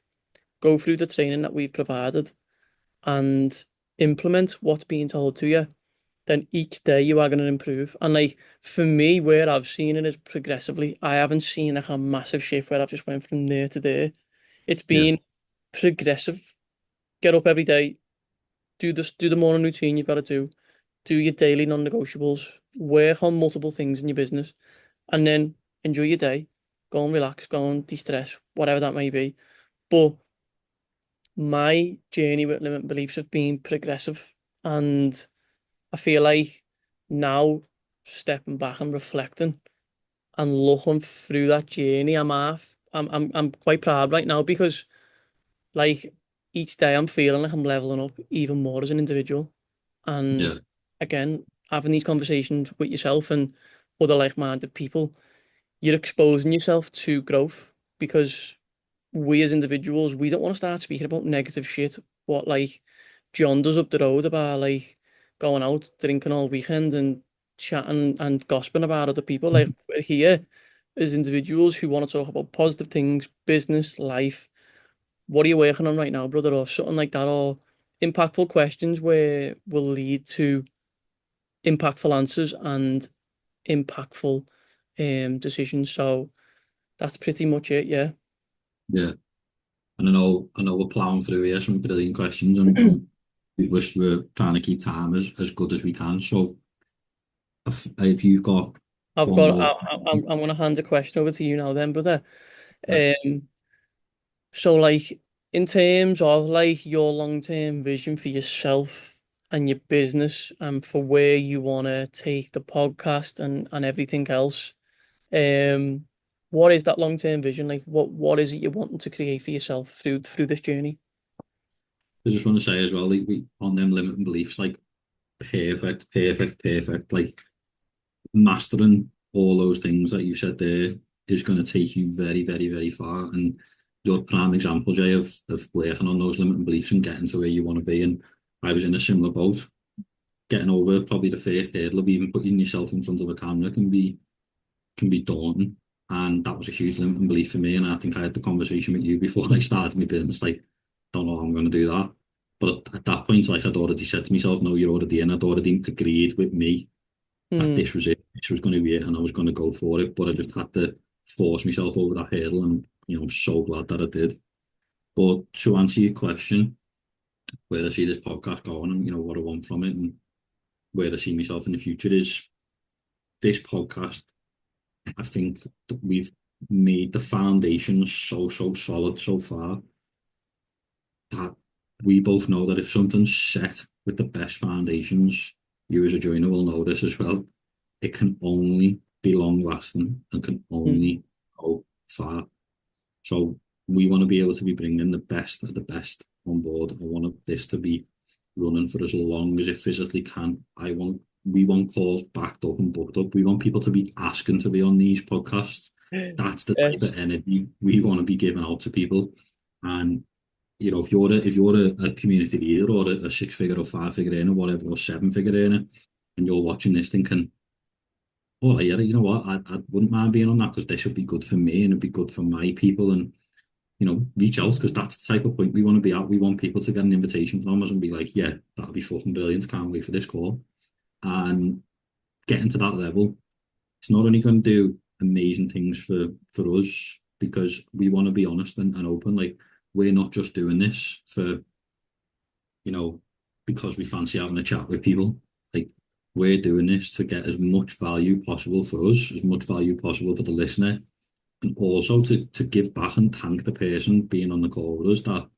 go through the training that we've provided and implement what's being told to you, then each day you are going to improve. And like for me, where I've seen it is progressively. I haven't seen like a massive shift where I've just went from there to there. It's Yeah, been progressive. Get up every day, do the morning routine you've got to do your daily non-negotiables, work on multiple things in your business, and then enjoy your day. Go and relax, go and de-stress, whatever that may be. But my journey with limit beliefs have been progressive, and I feel like now stepping back and reflecting and looking through that journey, I'm quite proud right now because like each day I'm feeling like I'm leveling up even more as an individual. yeah, And again, having these conversations with yourself and other like-minded people, you're exposing yourself to growth because we as individuals, we don't want to start speaking about negative shit. What like John does up the road about like going out drinking all weekend and chatting and gossiping about other people. Like we're here as individuals who want to talk about positive things, business, life. What are you working on right now, brother? Or something like that, or impactful questions where will lead to impactful answers and impactful decisions. So that's pretty much it, yeah. yeah. And I know we're plowing through here some brilliant questions, and we wish we're trying to keep time as good as we can. So if you've got I've one got. more, I'm going to hand the question over to you now, then, brother. yeah, Um, so like in terms of like your long-term vision for yourself and your business and for where you want to take the podcast and everything else, um, what is that long-term vision? Like, what is it you're wanting to create for yourself through this journey? I just want to say as well, like we on them limiting beliefs, like perfect, perfect, perfect. Like mastering all those things that you said there is going to take you very, very, very far. And you're a prime example, Jay, of working on those limiting beliefs and getting to where you want to be. And I was in a similar boat. Getting over probably the first hurdle of even putting yourself in front of a camera can be daunting. And that was a huge limiting belief for me. And I think I had the conversation with you before I started my business, like, don't know how I'm going to do that. But at that point, like I'd already said to myself, no, you're already in. I'd already agreed with me that Hmm. this was it. This was going to be it, and I was going to go for it. But I just had to force myself over that hurdle, and I'm so glad that I did. But to answer your question, where I see this podcast going, and what I want from it, and where I see myself in the future is this podcast. I think that we've made the foundation so solid so far that we both know that if something's set with the best foundations, you as a joiner will know this as well. It can only be long lasting and can Mm. only go far. So we want to be able to be bringing the best of the best on board. I want this to be running for as long as it physically can. We want calls backed up and booked up. We want people to be asking to be on these podcasts. That's the type Yes. of energy we want to be giving out to people. And if you're a community leader or a six-figure or five-figure earner, whatever, or seven-figure earner, and you're watching this thinking, oh yeah, you know what, I wouldn't mind being on that because this would be good for me and it'd be good for my people, and reach out because that's the type of point we want to be at. We want people to get an invitation from us and be like, yeah, that'll be fucking brilliant. Can't wait for this call. And getting to that level, it's not only going to do amazing things for us because we want to be honest and open. Like, we're not just doing this for, because we fancy having a chat with people. Like, we're doing this to get as much value possible for us, as much value possible for the listener, and also to give back and thank the person being on the call with us that,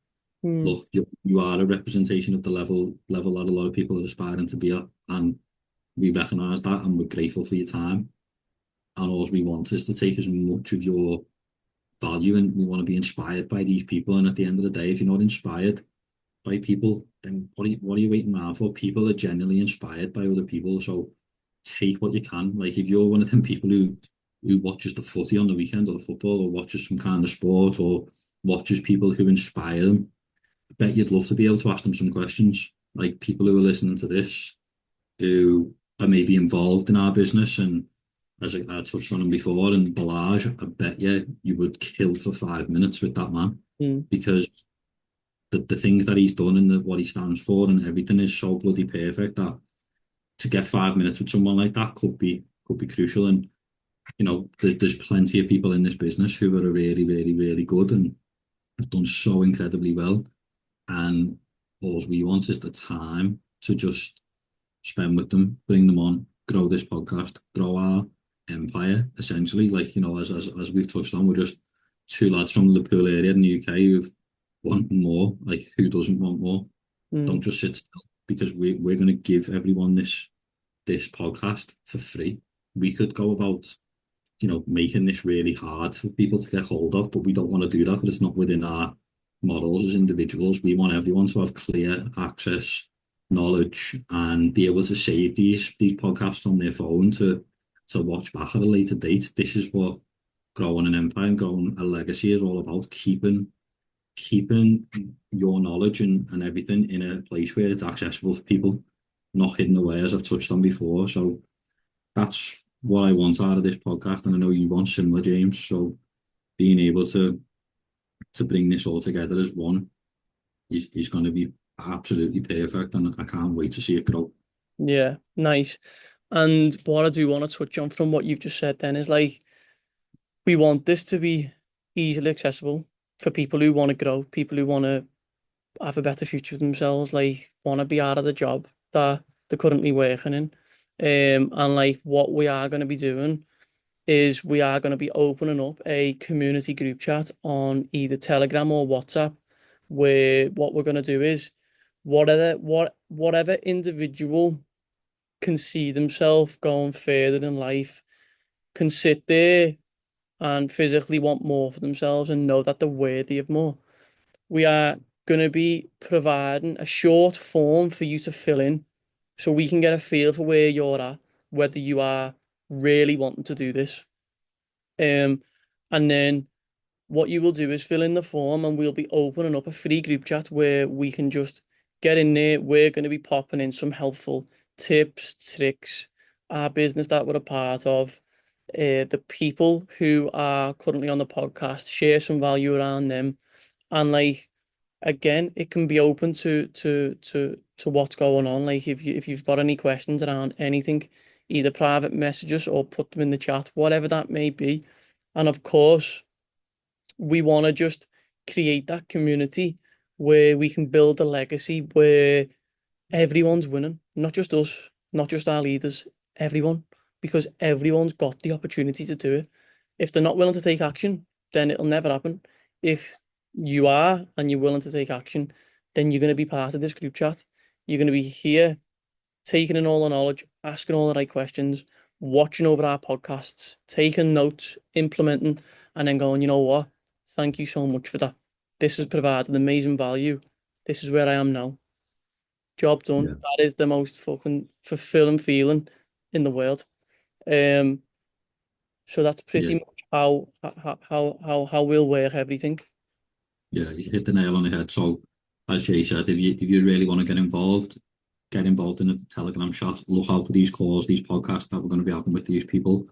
Mm. look, you are a representation of the level that a lot of people are aspiring to be at, and we recognise that, and we're grateful for your time. And all we want is to take as much of your value, and we want to be inspired by these people. And at the end of the day, if you're not inspired by people, then what are you waiting around for? People are genuinely inspired by other people, so take what you can. Like, if you're one of them people who watches the footy on the weekend, or the football, or watches some kind of sport, or watches people who inspire them, I bet you'd love to be able to ask them some questions. Like, people who are listening to this, who are maybe involved in our business, and as I touched on him before, and Balaj, I bet you would kill for 5 minutes with that man, Mm. because the things that he's done and what he stands for and everything is so bloody perfect that to get 5 minutes with someone like that could be crucial. And there's plenty of people in this business who are really, really, really good and have done so incredibly well. And all we want is the time to just spend with them, bring them on, grow this podcast, grow our empire, essentially. Like, as we've touched on, we're just two lads from the Liverpool area in the UK who want more. Like, who doesn't want more? Don't Mm. just sit still, because we're going to give everyone this podcast for free. We could go about, making this really hard for people to get hold of, but we don't want to do that because it's not within our models as individuals. We want everyone to have clear access, knowledge, and be able to save these podcasts on their phone to watch back at a later date. This is what growing an empire and growing a legacy is all about: keeping your knowledge and everything in a place where it's accessible for people, not hidden away, as I've touched on before. So that's what I want out of this podcast, and I know you want similar, James. So being able to bring this all together as one is going to be absolutely perfect, and I can't wait to see it grow. Yeah, nice. And what I do want to touch on from what you've just said then is like, we want this to be easily accessible for people who want to grow, people who want to have a better future for themselves, like want to be out of the job that they're currently working in. And like what we are going to be doing is we are going to be opening up a community group chat on either Telegram or WhatsApp, where what we're going to do is whatever individual can see themselves going further in life can sit there and physically want more for themselves and know that they're worthy of more. We are going to be providing a short form for you to fill in so we can get a feel for where you're at, whether you are really wanting to do this. And then what you will do is fill in the form and we'll be opening up a free group chat where we can just get in there. We're going to be popping in some helpful tips, tricks, our business that we're a part of, the people who are currently on the podcast, share some value around them. And like, again, it can be open to what's going on. Like, if you've got any questions around anything, either private messages or put them in the chat, whatever that may be. And of course, we want to just create that community where we can build a legacy where everyone's winning, not just us, not just our leaders, everyone, because everyone's got the opportunity to do it. If they're not willing to take action, then it'll never happen. If you are and you're willing to take action, then you're going to be part of this group chat. You're going to be here taking in all the knowledge, asking all the right questions, watching over our podcasts, taking notes, implementing, and then going, you know what? Thank you so much for that. This has provided amazing value. This is where I am now. Job done. Yeah, That is the most fucking fulfilling feeling in the world. Um, so that's yeah, pretty much how we'll work everything. yeah. You hit the nail on the head. So, as Jay said, if you really want to get involved in a Telegram chat. Look out for these calls, these podcasts that we're going to be having with these people.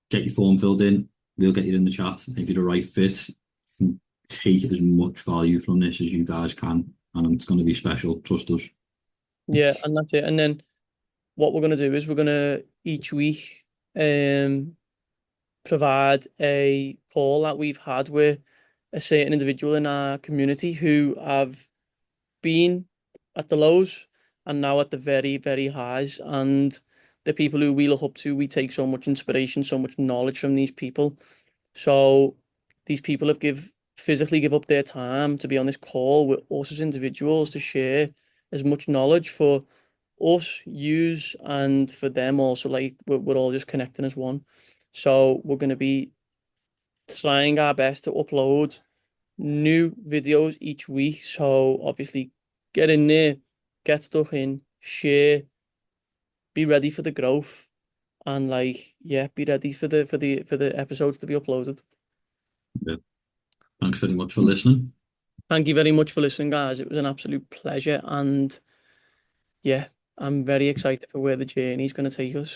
Get your form filled in. We'll get you in the chat. If you're the right fit, you can take as much value from this as you guys can, and it's going to be special. Trust us. Yeah, and that's it. And then what we're gonna do is we're gonna each week um provide a call that we've had with a certain individual in our community who have been at the lows and now at the very, very highs. And the people who we look up to, we take so much inspiration, so much knowledge from these people. So these people have physically give up their time to be on this call with us as individuals to share as much knowledge for us use and for them also, like we're all just connecting as one. So we're going to be trying our best to upload new videos each week. So obviously get in there, get stuck in, share, be ready for the growth, and like yeah, be ready for the episodes to be uploaded. Yeah. Thanks very much for listening. Thank you very much for listening, guys. It was an absolute pleasure, and yeah, I'm very excited for where the journey is going to take us.